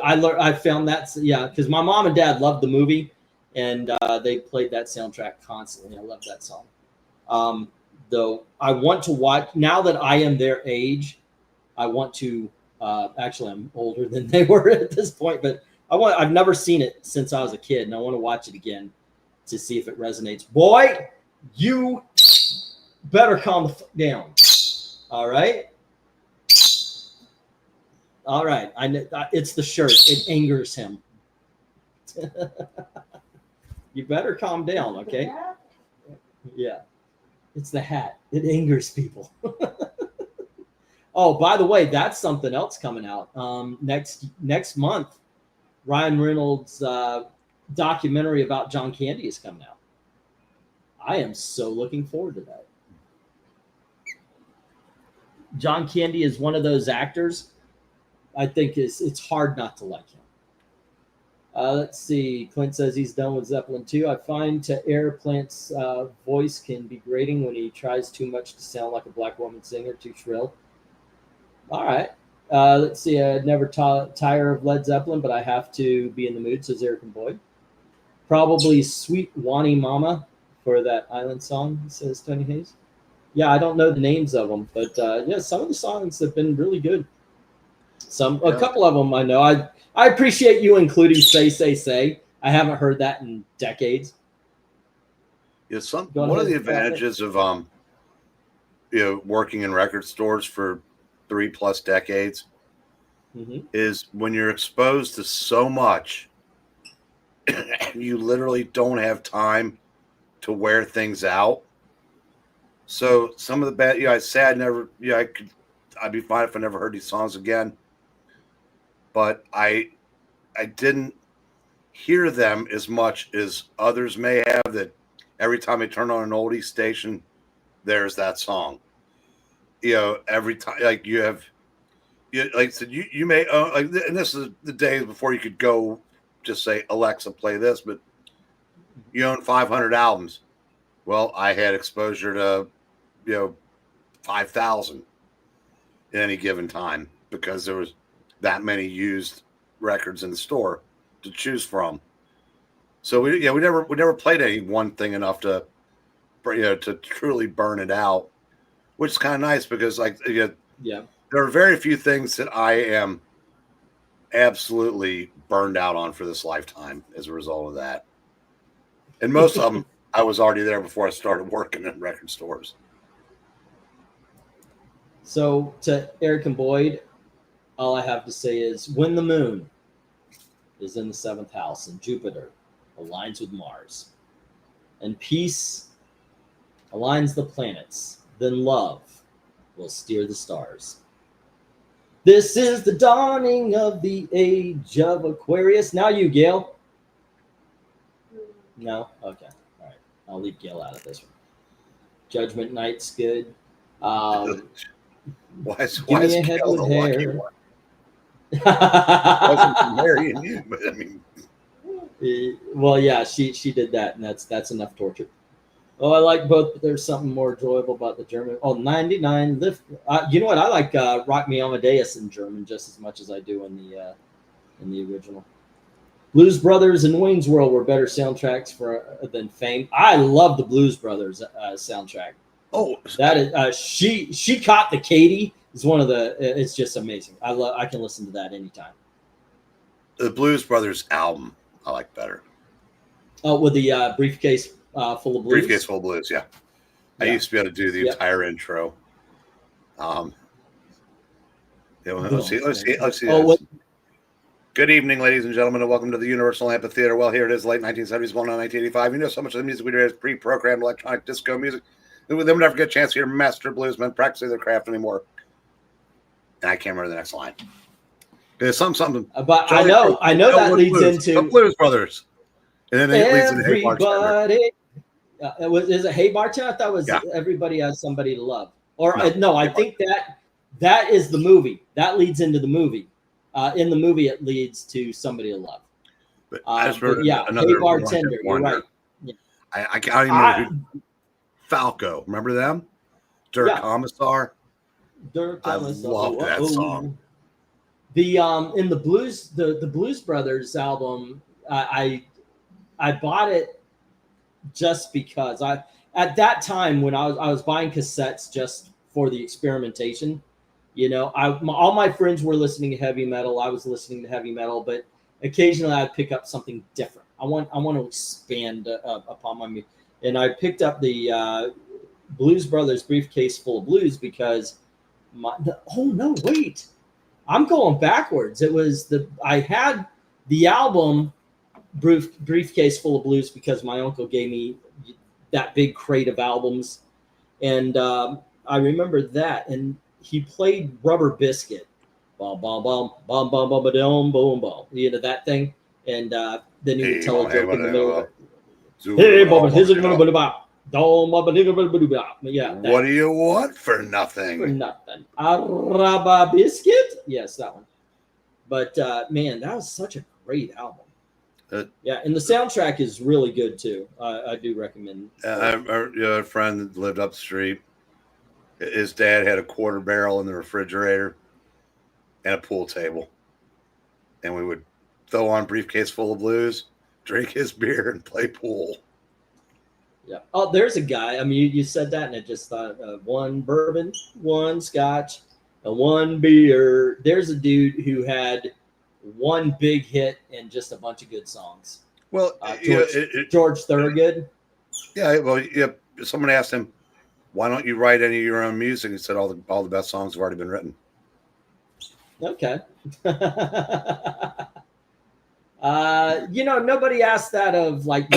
I found that, because my mom and dad loved the movie, and they played that soundtrack constantly. I love that song. Though I want to watch, now that I am their age, I want to, actually I'm older than they were at this point, but I've never seen it since I was a kid, and I want to watch it again to see if it resonates. Boy, you better calm the fuck down. All right? All right. It's the shirt. It angers him. You better calm down, okay? Yeah. It's the hat. It angers people. Oh, by the way, that's something else coming out. Next month, Ryan Reynolds' documentary about John Candy is coming out. I am so looking forward to that. John Candy is one of those actors I think it's hard not to like him. Let's see. Clint says he's done with Zeppelin too. I find to air Plant's voice can be grating when he tries too much to sound like a black woman singer, too shrill. All right. Let's see. I'd never tire of Led Zeppelin, but I have to be in the mood, says Eric and Boyd. Probably Sweet Wani Mama for that Island song, says Tony Hayes. Yeah, I don't know the names of them, but yeah, some of the songs have been really good. A couple of them I know. I appreciate you including Say. I haven't heard that in decades. Yeah, one of the advantages of working in record stores for 3+ decades is when you're exposed to so much, you literally don't have time to wear things out. So some of the bad, I say I'd be fine if I never heard these songs again. But I didn't hear them as much as others may have, that every time I turn on an oldie station, there's that song. Every time, like like I said, you may, and this is the days before you could go just say, Alexa, play this, but you own 500 albums. Well, I had exposure to, 5,000 at any given time because there was that many used records in the store to choose from. So we never played any one thing enough to truly burn it out, which is kind of nice because there are very few things that I am absolutely burned out on for this lifetime as a result of that. And most of them, I was already there before I started working in record stores. So to Eric and Boyd, all I have to say is when the moon is in the 7th house and Jupiter aligns with Mars and peace aligns the planets, then love will steer the stars. This is the dawning of the age of Aquarius. Now you, Gail. No? Okay. All right. I'll leave Gil out of this one. Judgment Night's good. Why is Give me a Kel head the with lucky hair. one? Wasn't marrying you, but I mean, Well, yeah, she did that, and that's enough torture. Oh, I like both, but there's something more enjoyable about the German. Oh, 99 lift. You know what? I like Rock Me Amadeus in German just as much as I do in the original. Blues Brothers and Wayne's World were better soundtracks than Fame. I love the Blues Brothers soundtrack. oh, That is she caught the Katie is one of the. It's just amazing. I can listen to that anytime. the Blues Brothers album I like better. Oh, with the briefcase full of blues. Briefcase Full of Blues, yeah. I Yeah. used to be able to do the Yep. entire intro. Yeah, let's see. Oh, what? Good evening, ladies and gentlemen, and welcome to the Universal Amphitheater. Well, here it is, late 1970s, well, 1985. You know, so much of the music we do is pre-programmed electronic disco music. They would never get a chance to hear master bluesmen practicing their craft anymore. And I can't remember the next line. There's something. But Charlie Kirk, I know that leads Blues, the into Blues Brothers. And then it leads into Hey Bartender. everybody. Is it Hey Bartender? I thought it was Yeah. Everybody Has Somebody to Love. Or No, no, I think that is the movie. That leads into the movie. In the movie, it leads to Somebody to Love. But I just remember yeah, another Hey Bartender. You're wonder. right. Yeah. I can't even remember who. Falco. Remember them? Dirk Yeah. Commissar. Dirk I Thomas, love that song. The in the Blues the Blues Brothers album, I bought it just because at that time when I was buying cassettes just for the experimentation. You know, all my friends were listening to heavy metal. I was listening to heavy metal, but occasionally I'd pick up something different. I want to expand upon my music, and I picked up the Blues Brothers Briefcase Full of Blues because oh no, wait, I'm going backwards. I had the album Briefcase Full of Blues because my uncle gave me that big crate of albums, and I remember that, and he played Rubber Biscuit, bum bum bum bum bum bum boom boom boom, you know that thing, and then he would tell a joke in the middle of it. Hey, yeah. What do you want for nothing? For nothing. Rubber Biscuit? Yes, that one. But man, that was such a great album. Yeah, and the soundtrack is really good too. I do recommend. A friend that lived up the street, his dad had a quarter barrel in the refrigerator and a pool table, and we would throw on Briefcase Full of Blues, drink his beer, and play pool. Yeah. Oh, there's a guy. I mean, you said that, and I just thought one bourbon, one scotch, and one beer. There's a dude who had one big hit and just a bunch of good songs. Well, George Thorogood. Yeah. Well, yeah. Someone asked him, "Why don't you write any of your own music?" He said, "All the best songs have already been written." Okay. Nobody asked that of like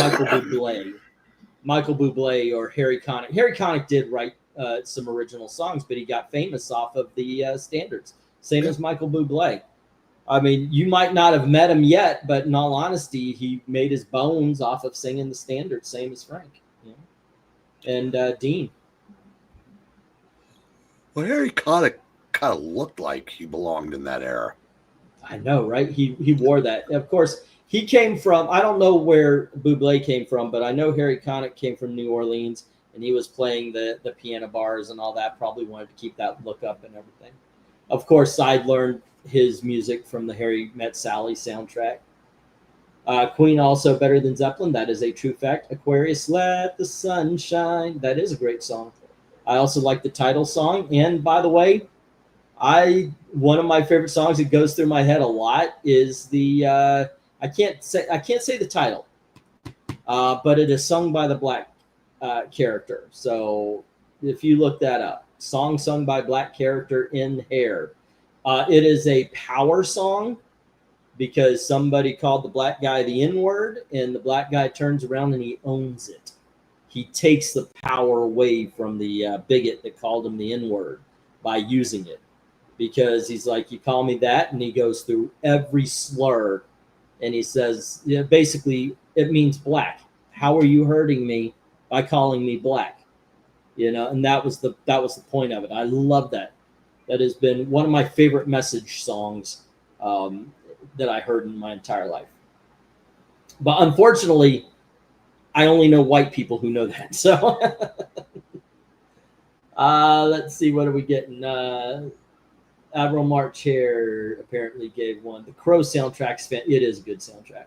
Michael Bublé or Harry Connick. Harry Connick did write some original songs, but he got famous off of the standards. Same as Michael Bublé. I mean, you might not have met him yet, but in all honesty, he made his bones off of singing the standards, same as Frank, and Dean. Well, Harry Connick kind of looked like he belonged in that era. I know, right? He wore that. Of course, he came from, I don't know where Bublé came from, but I know Harry Connick came from New Orleans, and he was playing the piano bars and all that, probably wanted to keep that look up and everything. Of course, I learned his music from the Harry Met Sally soundtrack. Queen also better than Zeppelin. That is a true fact. Aquarius, Let the Sun Shine. That is a great song. I also like the title song. And by the way, one of my favorite songs that goes through my head a lot is the I can't say the title, but it is sung by the black character. So if you look that up, song sung by black character in Hair. It is a power song because somebody called the black guy the N-word, and the black guy turns around and he owns it. He takes the power away from the bigot that called him the N-word by using it, because he's like, you call me that, and he goes through every slur, and he says, basically, it means black. How are you hurting me? by calling me black. And that was the point of it. I love that. That has been one of my favorite message songs that I heard in my entire life. But unfortunately, I only know white people who know that. So let's see, what are we getting? Admiral March here apparently gave one. The Crow soundtrack's it is a good soundtrack.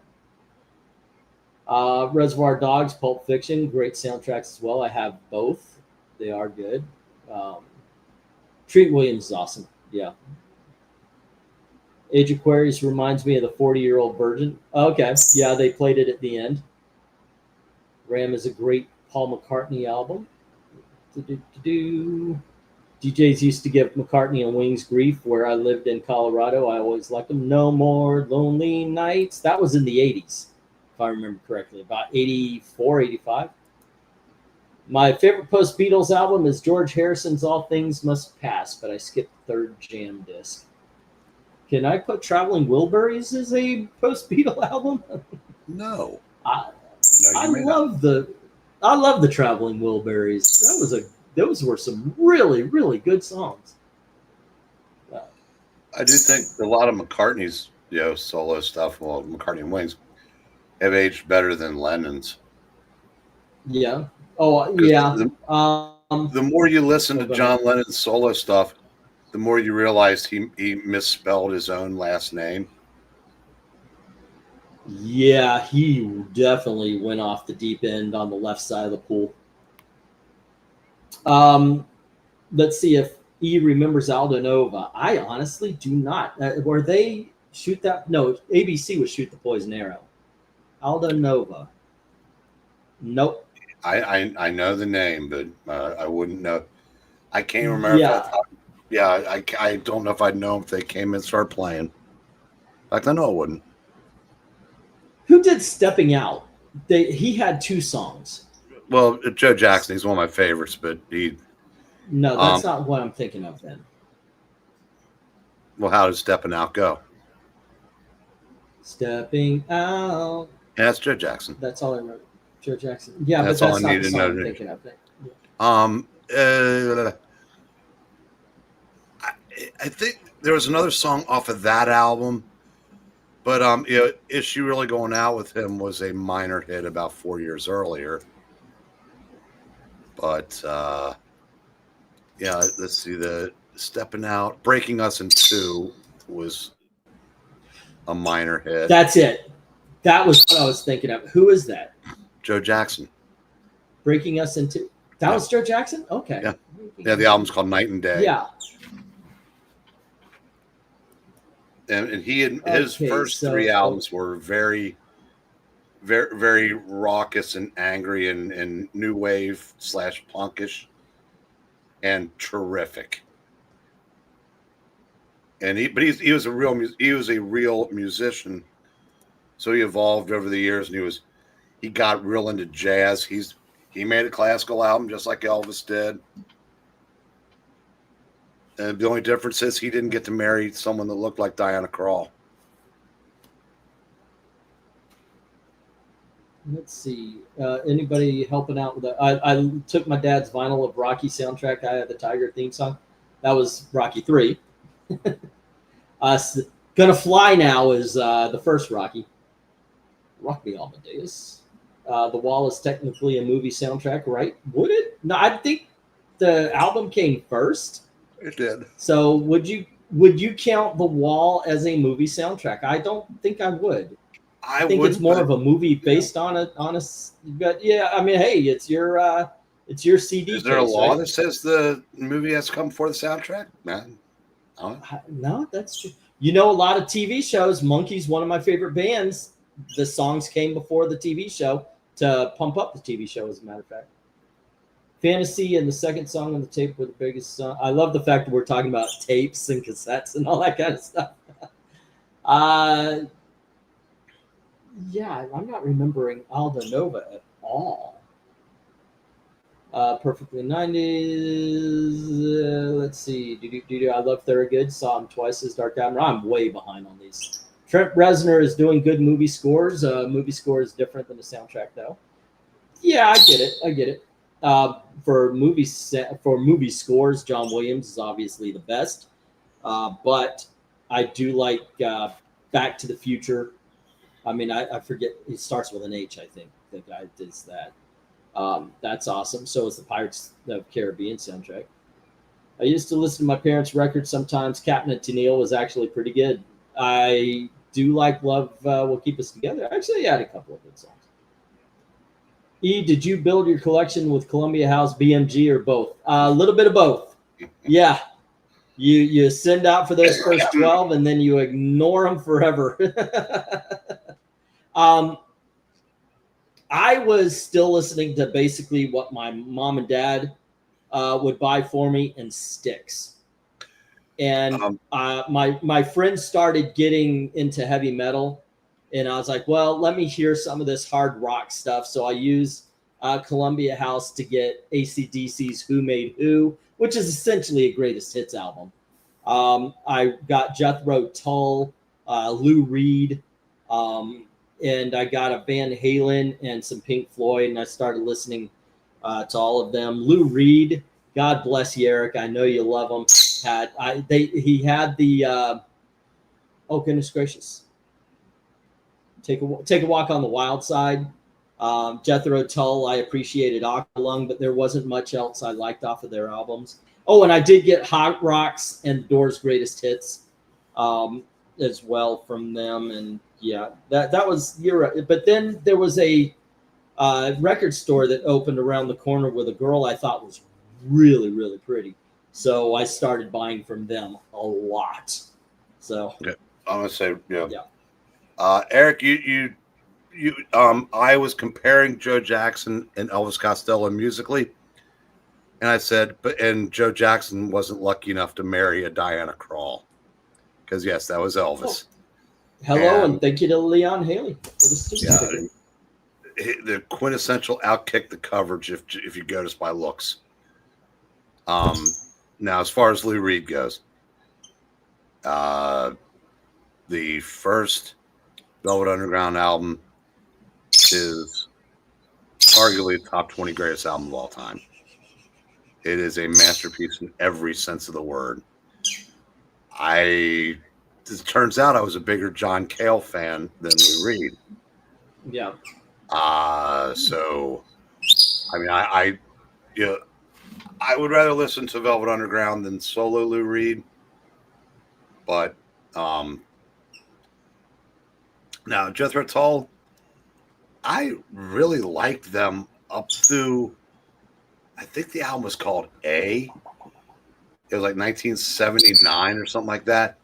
Reservoir Dogs, Pulp Fiction, great soundtracks as well. I have both. They are good. Treat Williams is awesome. Yeah. Age Aquarius reminds me of the 40-Year-Old Virgin. Okay. Yeah, they played it at the end. Ram is a great Paul McCartney album. DJs used to give McCartney and Wings grief. Where I lived in Colorado, I always liked them. No More Lonely Nights. That was in the 80s, if I remember correctly, about 84, 85. My favorite post-Beatles album is George Harrison's All Things Must Pass, but I skipped the third jam disc. Can I put Traveling Wilburys as a post-Beatle album? No. I love the Traveling Wilburys. Those were some really, really good songs. I do think a lot of McCartney's solo stuff, well, McCartney and Wings, have aged better than Lennon's. Yeah. Oh, yeah. The more you listen to John Lennon's solo stuff, the more you realize he misspelled his own last name. Yeah, he definitely went off the deep end on the left side of the pool. Let's see if E remembers Aldo Nova. I honestly do not. Were they shoot that? No, ABC was Shoot the Poison Arrow. Aldo Nova. Nope. I know the name, but I wouldn't know. I can't remember. Yeah. I don't know if I'd know if they came and started playing. Like I know I wouldn't. Who did Stepping Out? He had two songs. Well, Joe Jackson, he's one of my favorites, but No, that's not what I'm thinking of then. Well, how does Stepping Out go? Stepping Out. Yeah, that's Joe Jackson. That's all I remember. Joe Jackson. Yeah, that's but all that's I not need the to song know. I'm thinking of. I think there was another song off of that album, but Is She Really Going Out with Him was a minor hit about 4 years earlier. But let's see, the Stepping Out, Breaking Us in Two was a minor hit. That's it. That was what I was thinking of. Who is that? Joe Jackson. Breaking Us in Two. That was Joe Jackson? Okay. Yeah, the album's called Night and Day. Yeah. And his first three albums were very, very, very raucous and angry and new wave / punkish and terrific. And he was a real musician. So he evolved over the years, and he got real into jazz. He made a classical album just like Elvis did. And the only difference is he didn't get to marry someone that looked like Diana Krall. Let's see. Anybody helping out with that? I took my dad's vinyl of Rocky soundtrack. I had the Tiger theme song. That was Rocky 3. Gonna Fly Now is the first Rocky. Rock Me Amadeus. The Wall is technically a movie soundtrack, right? Would it? No, I think the album came first. It did. So would you count The Wall as a movie soundtrack? I don't think I would. I think it's more of a movie based on a. But yeah, I mean, hey, it's your CD. Is there a law that says the movie has to come before the soundtrack? Man, no, that's true. A lot of TV shows. Monkeys, one of my favorite bands. The songs came before the TV show to pump up the TV show, as a matter of fact. Fantasy and the second song on the tape were the biggest song. I love the fact that we're talking about tapes and cassettes and all that kind of stuff. Yeah, I'm not remembering Aldo Nova at all. Perfectly 90s. Let's see. I love Thorogood. Saw him twice as Dark Admiral. I'm way behind on these. Trent Reznor is doing good movie scores. Movie score is different than a soundtrack, though. Yeah, I get it. I get it. For movie scores, John Williams is obviously the best. But I do like Back to the Future. I mean, I forget. It starts with an H, I think. The guy does that. That's awesome. So is the Pirates of the Caribbean soundtrack. I used to listen to my parents' records sometimes. Captain and Tennille was actually pretty good. I do like Love Will Keep Us Together. Actually, I had a couple of good songs. Did you build your collection with Columbia House, BMG, or both? A little bit of both. Yeah. You send out for those first 12 and then you ignore them forever. I was still listening to basically what my mom and dad would buy for me in sticks. And my friends started getting into heavy metal. And I was like, well, let me hear some of this hard rock stuff. So I used Columbia House to get AC/DC's Who Made Who, which is essentially a greatest hits album. I got Jethro Tull, Lou Reed, and I got a Van Halen and some Pink Floyd, and I started listening to all of them. Lou Reed, God bless you, Eric. I know you love him. He had the oh goodness gracious. Take a walk on the wild side. Jethro Tull, I appreciated Aqualung, but there wasn't much else I liked off of their albums. Oh, and I did get Hot Rocks and Doors' Greatest Hits as well from them. And yeah, that was Europe. But then there was a record store that opened around the corner with a girl I thought was really, really pretty. So I started buying from them a lot. So yeah, I'm gonna say yeah. Yeah. Eric, I was comparing Joe Jackson and Elvis Costello musically, and I said, and Joe Jackson wasn't lucky enough to marry a Diana Krall, because yes, that was Elvis. Hello, and thank you to Leon Haley for the student. Yeah, the quintessential outkick the coverage if you go just by looks. Now, as far as Lou Reed goes, the first Velvet Underground album is arguably the top 20 greatest album of all time. It is a masterpiece in every sense of the word. It turns out I was a bigger John Cale fan than Lou Reed. Yeah. So, I mean, I would rather listen to Velvet Underground than solo Lou Reed. But now Jethro Tull, I really liked them up through, I think the album was called A. It was like 1979 or something like that.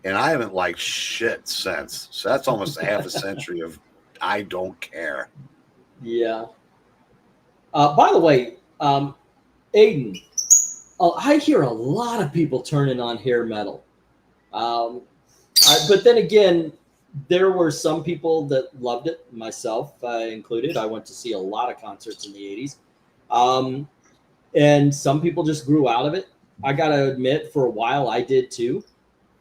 And I haven't liked shit since. So that's almost a half a century of I don't care. Yeah. By the way, Aiden, I hear a lot of people turning on hair metal. But then again, there were some people that loved it, myself included. I went to see a lot of concerts in the 80s. And some people just grew out of it. I got to admit, for a while, I did too.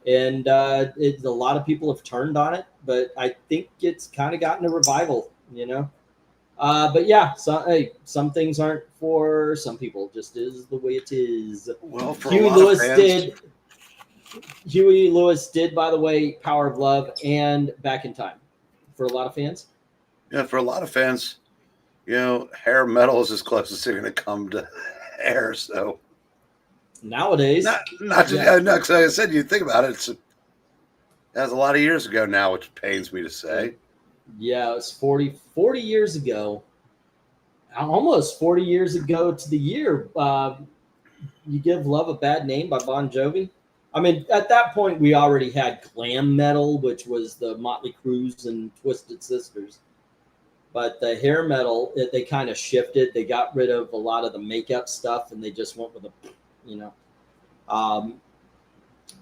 And a lot of people have turned on it, but I think it's kind of gotten a revival, you know? But yeah, some things aren't for some people. Just is the way it is. Well, for Huey a lot Lewis of fans, Huey Lewis did, by the way, Power of Love and Back in Time. For a lot of fans. Yeah, for a lot of fans, hair metal is as close as they're going to come to hair. So nowadays, not because like I said, you think about it, that's a lot of years ago now, which pains me to say. Yeah, it was 40 years ago. Almost 40 years ago to the year. You Give Love a Bad Name by Bon Jovi. I mean, at that point, we already had glam metal, which was the Motley Crues and Twisted Sisters. But the hair metal, they kind of shifted. They got rid of a lot of the makeup stuff, and they just went with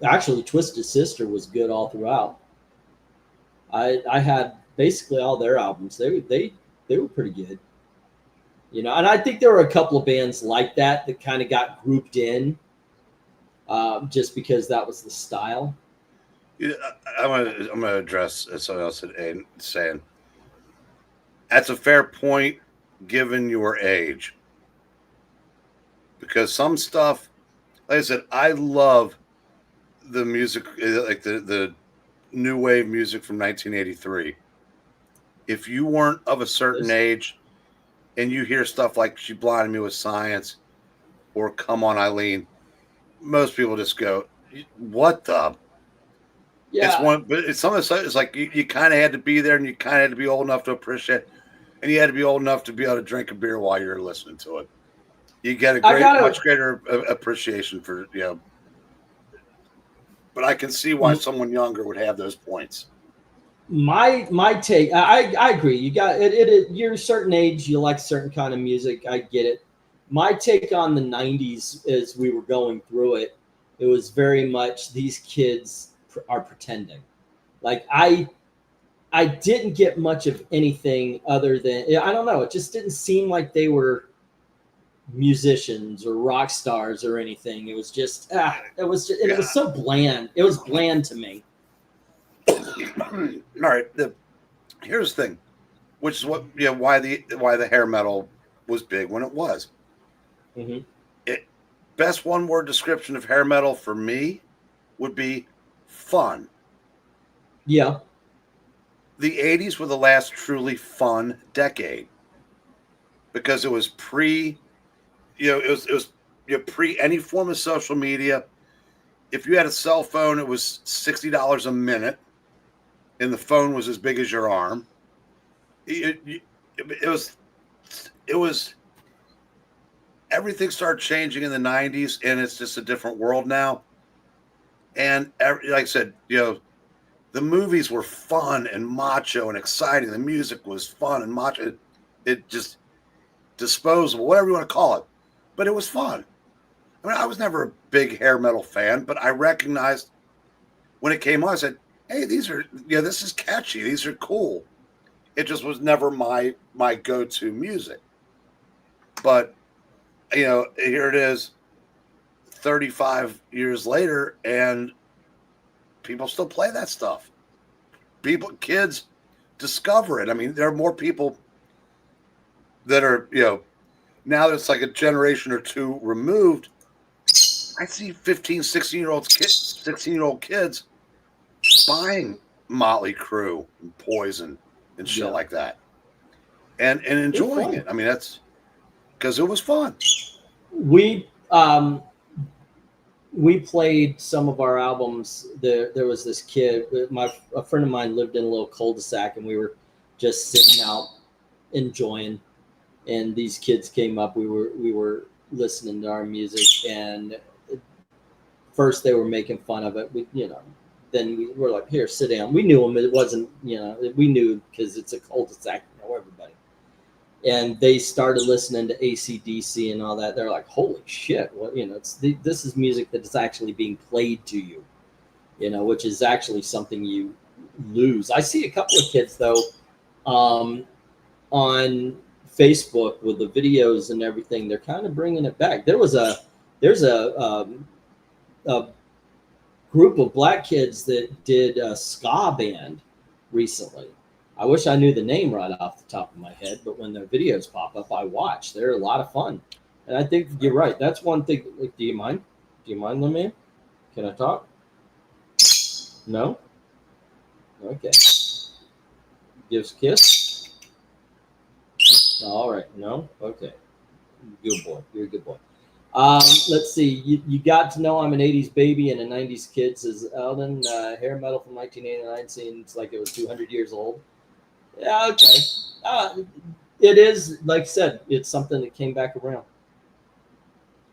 actually, Twisted Sister was good all throughout. I had basically all their albums. They were pretty good. And I think there were a couple of bands like that kind of got grouped in just because that was the style. Yeah, I'm gonna address something else and saying that's a fair point, given your age. Because some stuff, like I said, I love the music, like the new wave music from 1983. If you weren't of a certain age and you hear stuff like She Blinded Me with Science or Come On Eileen, most people just go, what the? Yeah. It's one, but it's some of the stuff. It's like you kind of had to be there, and you kind of had to be old enough to appreciate it, and you had to be old enough to be able to drink a beer while you're listening to it. You get a much greater appreciation for, you know. But I can see why someone younger would have those points. My take, I agree. You got it. You're a certain age, you like certain kind of music. I get it. My take on the 90s as we were going through it, it was very much these kids are pretending. Like I didn't get much of anything other than, I don't know, it just didn't seem like they were musicians or rock stars or anything. It was just it was so bland. It was bland to me. All right, here's the thing, which is what, you know, why the hair metal was big when it was. Best one word description of hair metal for me would be fun. Yeah. The 80s were the last truly fun decade because it was pre any form of social media. If you had a cell phone, it was $60 a minute, and the phone was as big as your arm. It was everything started changing in the 90s, and it's just a different world now. And like I said, you know, the movies were fun and macho and exciting. The music was fun and macho. It just disposable, whatever you want to call it. But it was fun. I mean, I was never a big hair metal fan, but I recognized when it came on, I said, hey, this is catchy. These are cool. It just was never my go-to music. But, you know, here it is 35 years later, and people still play that stuff. Kids discover it. I mean, there are more people that are, you know, now that it's like a generation or two removed, I see 15, 16-year-old kids buying Motley Crue and Poison and shit like that. And enjoying it. I mean, that's because it was fun. We played some of our albums. There was this kid, a friend of mine lived in a little cul-de-sac, and we were just sitting out enjoying. And these kids came up. We were listening to our music, and first they were making fun of it. Then we were like, "Here, sit down." We knew them. It wasn't, we knew because it's a cul-de-sac. You know everybody. And they started listening to AC/DC and all that. They're like, "Holy shit!" This is music that is actually being played to you, which is actually something you lose. I see a couple of kids though, on Facebook with the videos and everything. They're kind of bringing it back. There's a group of black kids that did a ska band recently. I wish I knew the name right off the top of my head, but when their videos pop up, I watch. They're a lot of fun. And I think you're right. That's one thing. Like, do you mind? Do you mind, Lemay? Can I talk? No? Okay. Gives kiss? All right. No? Okay. Good boy. You're a good boy. Let's see. You got to know I'm an 80s baby and a 90s kid, says Eldon. Hair metal from 1989 seems like it was 200 years old. Yeah, okay. It is, like I said, it's something that came back around.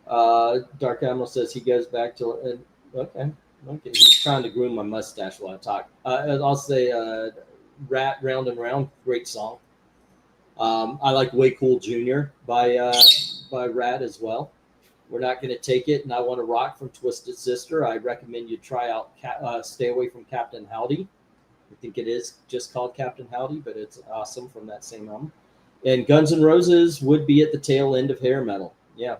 Dark Admiral says he goes back to okay. He's trying to groom my mustache while I talk. I'll say Rat Round and Round, great song. I like Way Cool Jr. by Rat as well. We're Not Gonna Take It, and I Want to Rock from Twisted Sister. I recommend you try out Stay Away from Captain Howdy. I think it is just called Captain Howdy, but it's awesome from that same album. And Guns N' Roses would be at the tail end of hair metal. Yeah.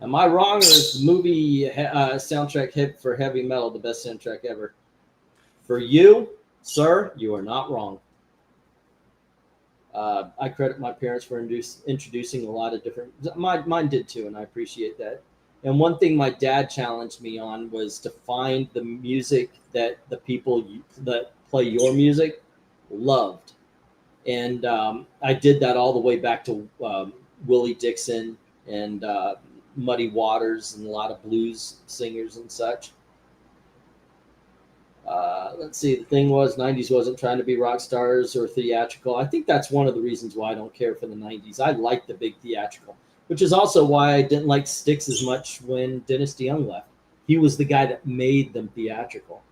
Am I wrong, or is the movie soundtrack hit for heavy metal the best soundtrack ever? For you, sir, you are not wrong. I credit my parents for introducing a lot of different. Mine did too, and I appreciate that. And one thing my dad challenged me on was to find the music that the people that play your music loved. And I did that all the way back to Willie Dixon and Muddy Waters and a lot of blues singers and such. Let's see. The thing was, '90s wasn't trying to be rock stars or theatrical. I think that's one of the reasons why I don't care for the '90s. I like the big theatrical, which is also why I didn't like Styx as much when Dennis DeYoung left. He was the guy that made them theatrical.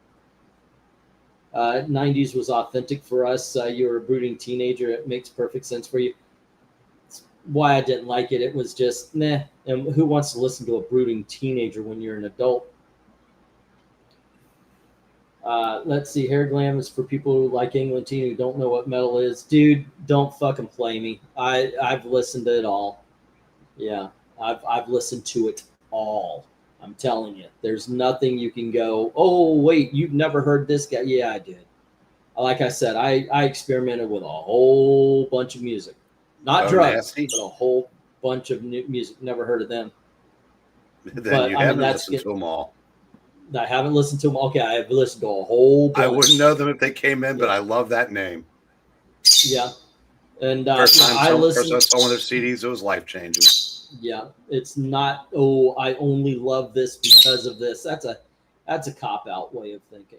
'90s was authentic for us. You were a brooding teenager. It makes perfect sense for you. It's why I didn't like it. It was just, meh. And who wants to listen to a brooding teenager when you're an adult? Let's see. Hair glam is for people who like England teen who don't know what metal is. Dude, don't fucking play me. I've listened to it all. Yeah, I've listened to it all. I'm telling you, there's nothing you can go, oh, wait, you've never heard this guy. Yeah, I did. Like I said, I experimented with a whole bunch of music. Not drugs, nasty. but a whole bunch of new music. Never heard of them. Then But, you I mean, haven't that's listened to them all. I haven't listened to them. Okay, I have listened to a whole bunch. I wouldn't know them if they came in, but I love that name. Yeah. And First time I I listened. saw one of their CDs, it was life changing. Yeah, it's not. Oh, I only love this because of this. That's a cop out way of thinking.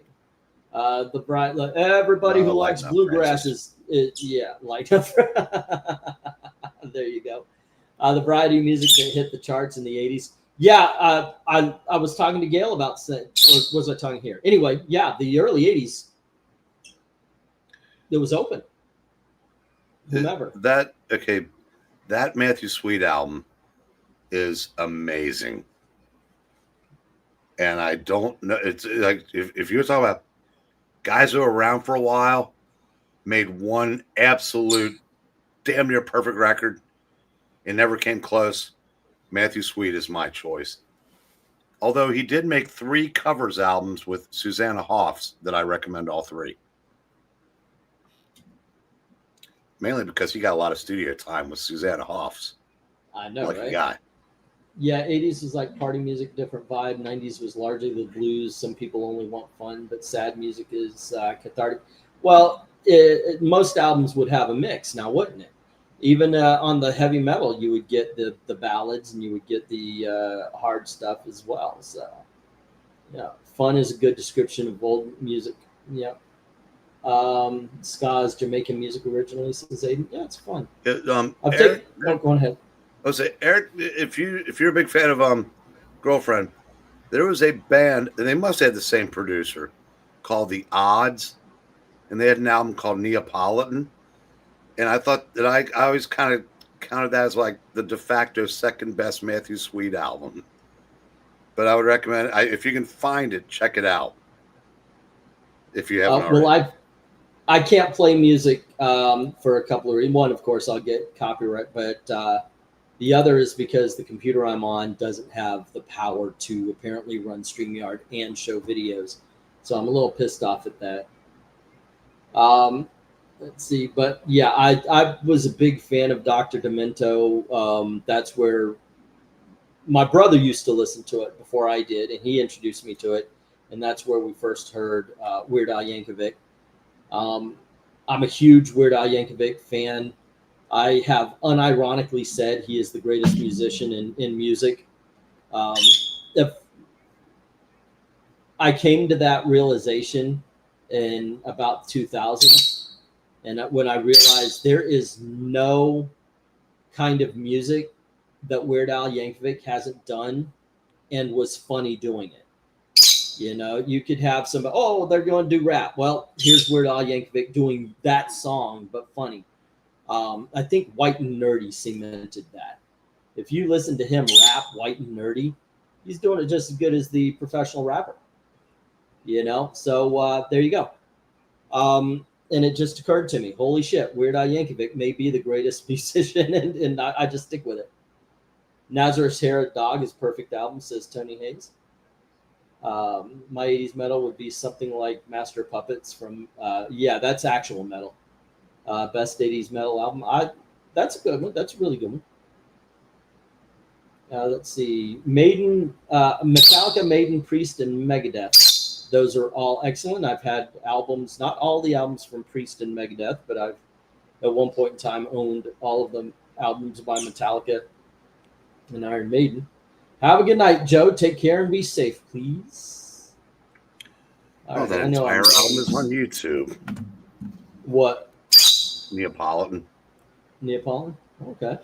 The bright everybody who likes bluegrass is yeah, like there you go. The variety of music that hit the charts in the '80s. Yeah, I was talking to Gail about, or was I talking here? Anyway, yeah, the early '80s. It was open. Whomever. That Matthew Sweet album is amazing. And I don't know, it's like if you're talking about guys who are around for a while, made one absolute damn near perfect record and never came close, Matthew Sweet is my choice. Although he did make 3 covers albums with Susanna Hoffs that I recommend all 3. Mainly because he got a lot of studio time with Susanna Hoffs. I know, like right? A guy. Yeah, '80s was like party music, different vibe. '90s was largely the blues. Some people only want fun, but sad music is cathartic. Well, most albums would have a mix now, wouldn't it? Even on the heavy metal, you would get the ballads and you would get the hard stuff as well. So, yeah, fun is a good description of old music. Yeah. Ska's Jamaican music originally since '80s. Yeah, it's fun. Go ahead. I was say, Eric, if you're a big fan of Girlfriend, there was a band, and they must have had the same producer, called The Odds, and they had an album called Neapolitan, and I thought that I always kind of counted that as like the de facto second best Matthew Sweet album. But I would recommend, if you can find it, check it out. If you haven't already. Well, I can't play music for a couple of reasons. One, of course, I'll get copyright, but the other is because the computer I'm on doesn't have the power to apparently run StreamYard and show videos. So I'm a little pissed off at that. Let's see. But yeah, I was a big fan of Dr. Demento. That's where my brother used to listen to it before I did, and he introduced me to it. And that's where we first heard Weird Al Yankovic. I'm a huge Weird Al Yankovic fan. I have unironically said he is the greatest musician in music. If I came to that realization in about 2000, and when I realized there is no kind of music that Weird Al Yankovic hasn't done and was funny doing it. You know, you could have somebody, oh, they're going to do rap. Well, here's Weird Al Yankovic doing that song, but funny. I think White and Nerdy cemented that. If you listen to him rap White and Nerdy, he's doing it just as good as the professional rapper. You know, so there you go. And it just occurred to me, holy shit, Weird Al Yankovic may be the greatest musician, and I just stick with it. Nazareth's Hair at Dog is perfect album, says Tony Hayes. My '80s metal would be something like Master Puppets from, yeah, that's actual metal. Best 80s metal album. That's a good one. That's a really good one. Let's see. Maiden, Metallica, Maiden, Priest, and Megadeth. Those are all excellent. I've had albums, not all the albums from Priest and Megadeth, but I've at one point in time owned all of the albums by Metallica and Iron Maiden. Have a good night, Joe. Take care and be safe, please. That entire album is on YouTube. What? Neapolitan. Neapolitan? Okay.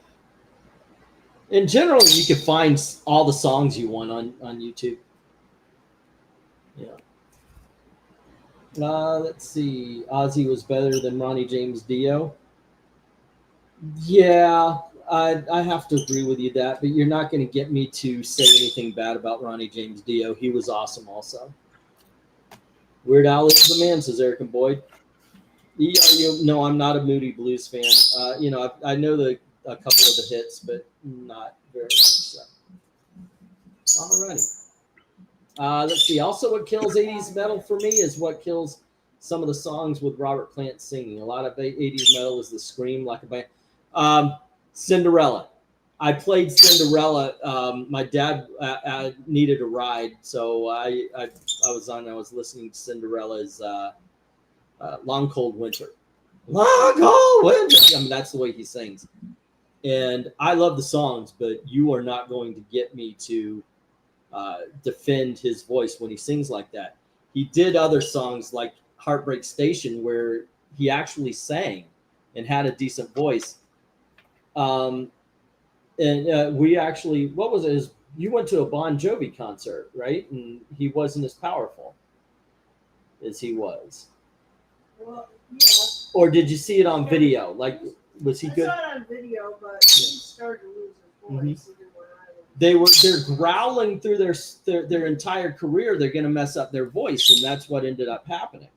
In general, you can find all the songs you want on YouTube. Yeah. Let's see. Ozzy was better than Ronnie James Dio. Yeah, I have to agree with you that, but you're not going to get me to say anything bad about Ronnie James Dio. He was awesome also. Weird Al is the man, says Eric and Boyd. No, I'm not a Moody Blues fan. I know a couple of the hits, but not very much so. Alrighty. Let's see. Also, what kills 80s metal for me is what kills some of the songs with Robert Plant singing. A lot of 80s metal is the scream like a band. Cinderella. I played Cinderella. My dad needed a ride, so I was listening to Cinderella's Long Cold Winter. Long Cold Winter. I mean, that's the way he sings. And I love the songs, but you are not going to get me to defend his voice when he sings like that. He did other songs like Heartbreak Station where he actually sang and had a decent voice. We actually, what was it? You went to a Bon Jovi concert, right? And he wasn't as powerful as he was. Well, yeah. Or did you see it on video? Like, was he good? I saw it on video, but he started to lose his voice. They're growling through their entire career. They're going to mess up their voice, and that's what ended up happening.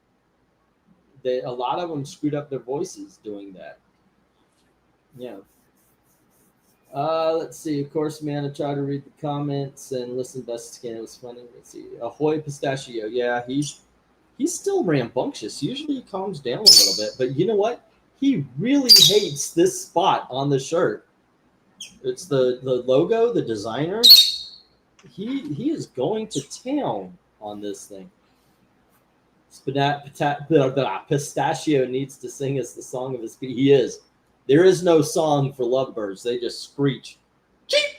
A lot of them screwed up their voices doing that. Yeah. Let's see. Of course, man, I try to read the comments and listen best scan. It was funny. Let's see. Ahoy Pistachio. Yeah, he's still rambunctious. Usually he calms down a little bit, but you know what? He really hates this spot on the shirt. It's the logo, the designer. He is going to town on this thing. Pistachio needs to sing us the song of his feet. He is. There is no song for lovebirds. They just screech. Cheep!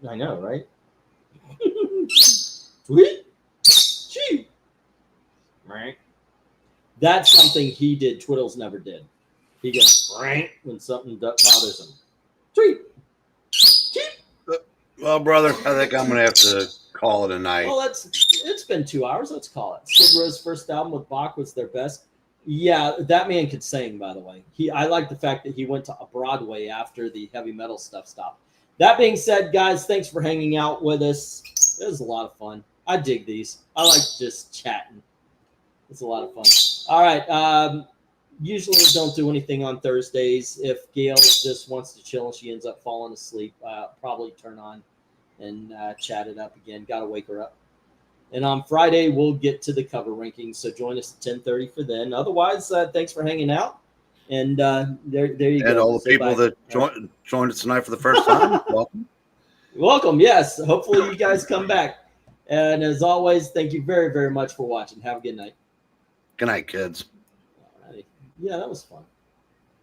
I know, right? Tweet! Cheep! Right? That's something he did. Twiddles never did. He goes right when something bothers him. Tweet! Cheep! Well, brother, I think I'm going to have to call it a night. Well, it's been 2 hours. Let's call it. Skid Row's first album with Bach was their best. Yeah, that man could sing, by the way. I like the fact that he went to Broadway after the heavy metal stuff stopped. That being said, guys, thanks for hanging out with us. It was a lot of fun. I dig these. I like just chatting. It's a lot of fun. All right. Usually don't do anything on Thursdays. If Gail just wants to chill and she ends up falling asleep, probably turn on and chat it up again. Got to wake her up. And on Friday, we'll get to the cover rankings. So join us at 10:30 for then. Otherwise, thanks for hanging out. And there you go. And all the people that joined us tonight for the first time, welcome. Welcome, yes. Hopefully you guys come back. And as always, thank you very, very much for watching. Have a good night. Good night, kids. All righty. Yeah, that was fun.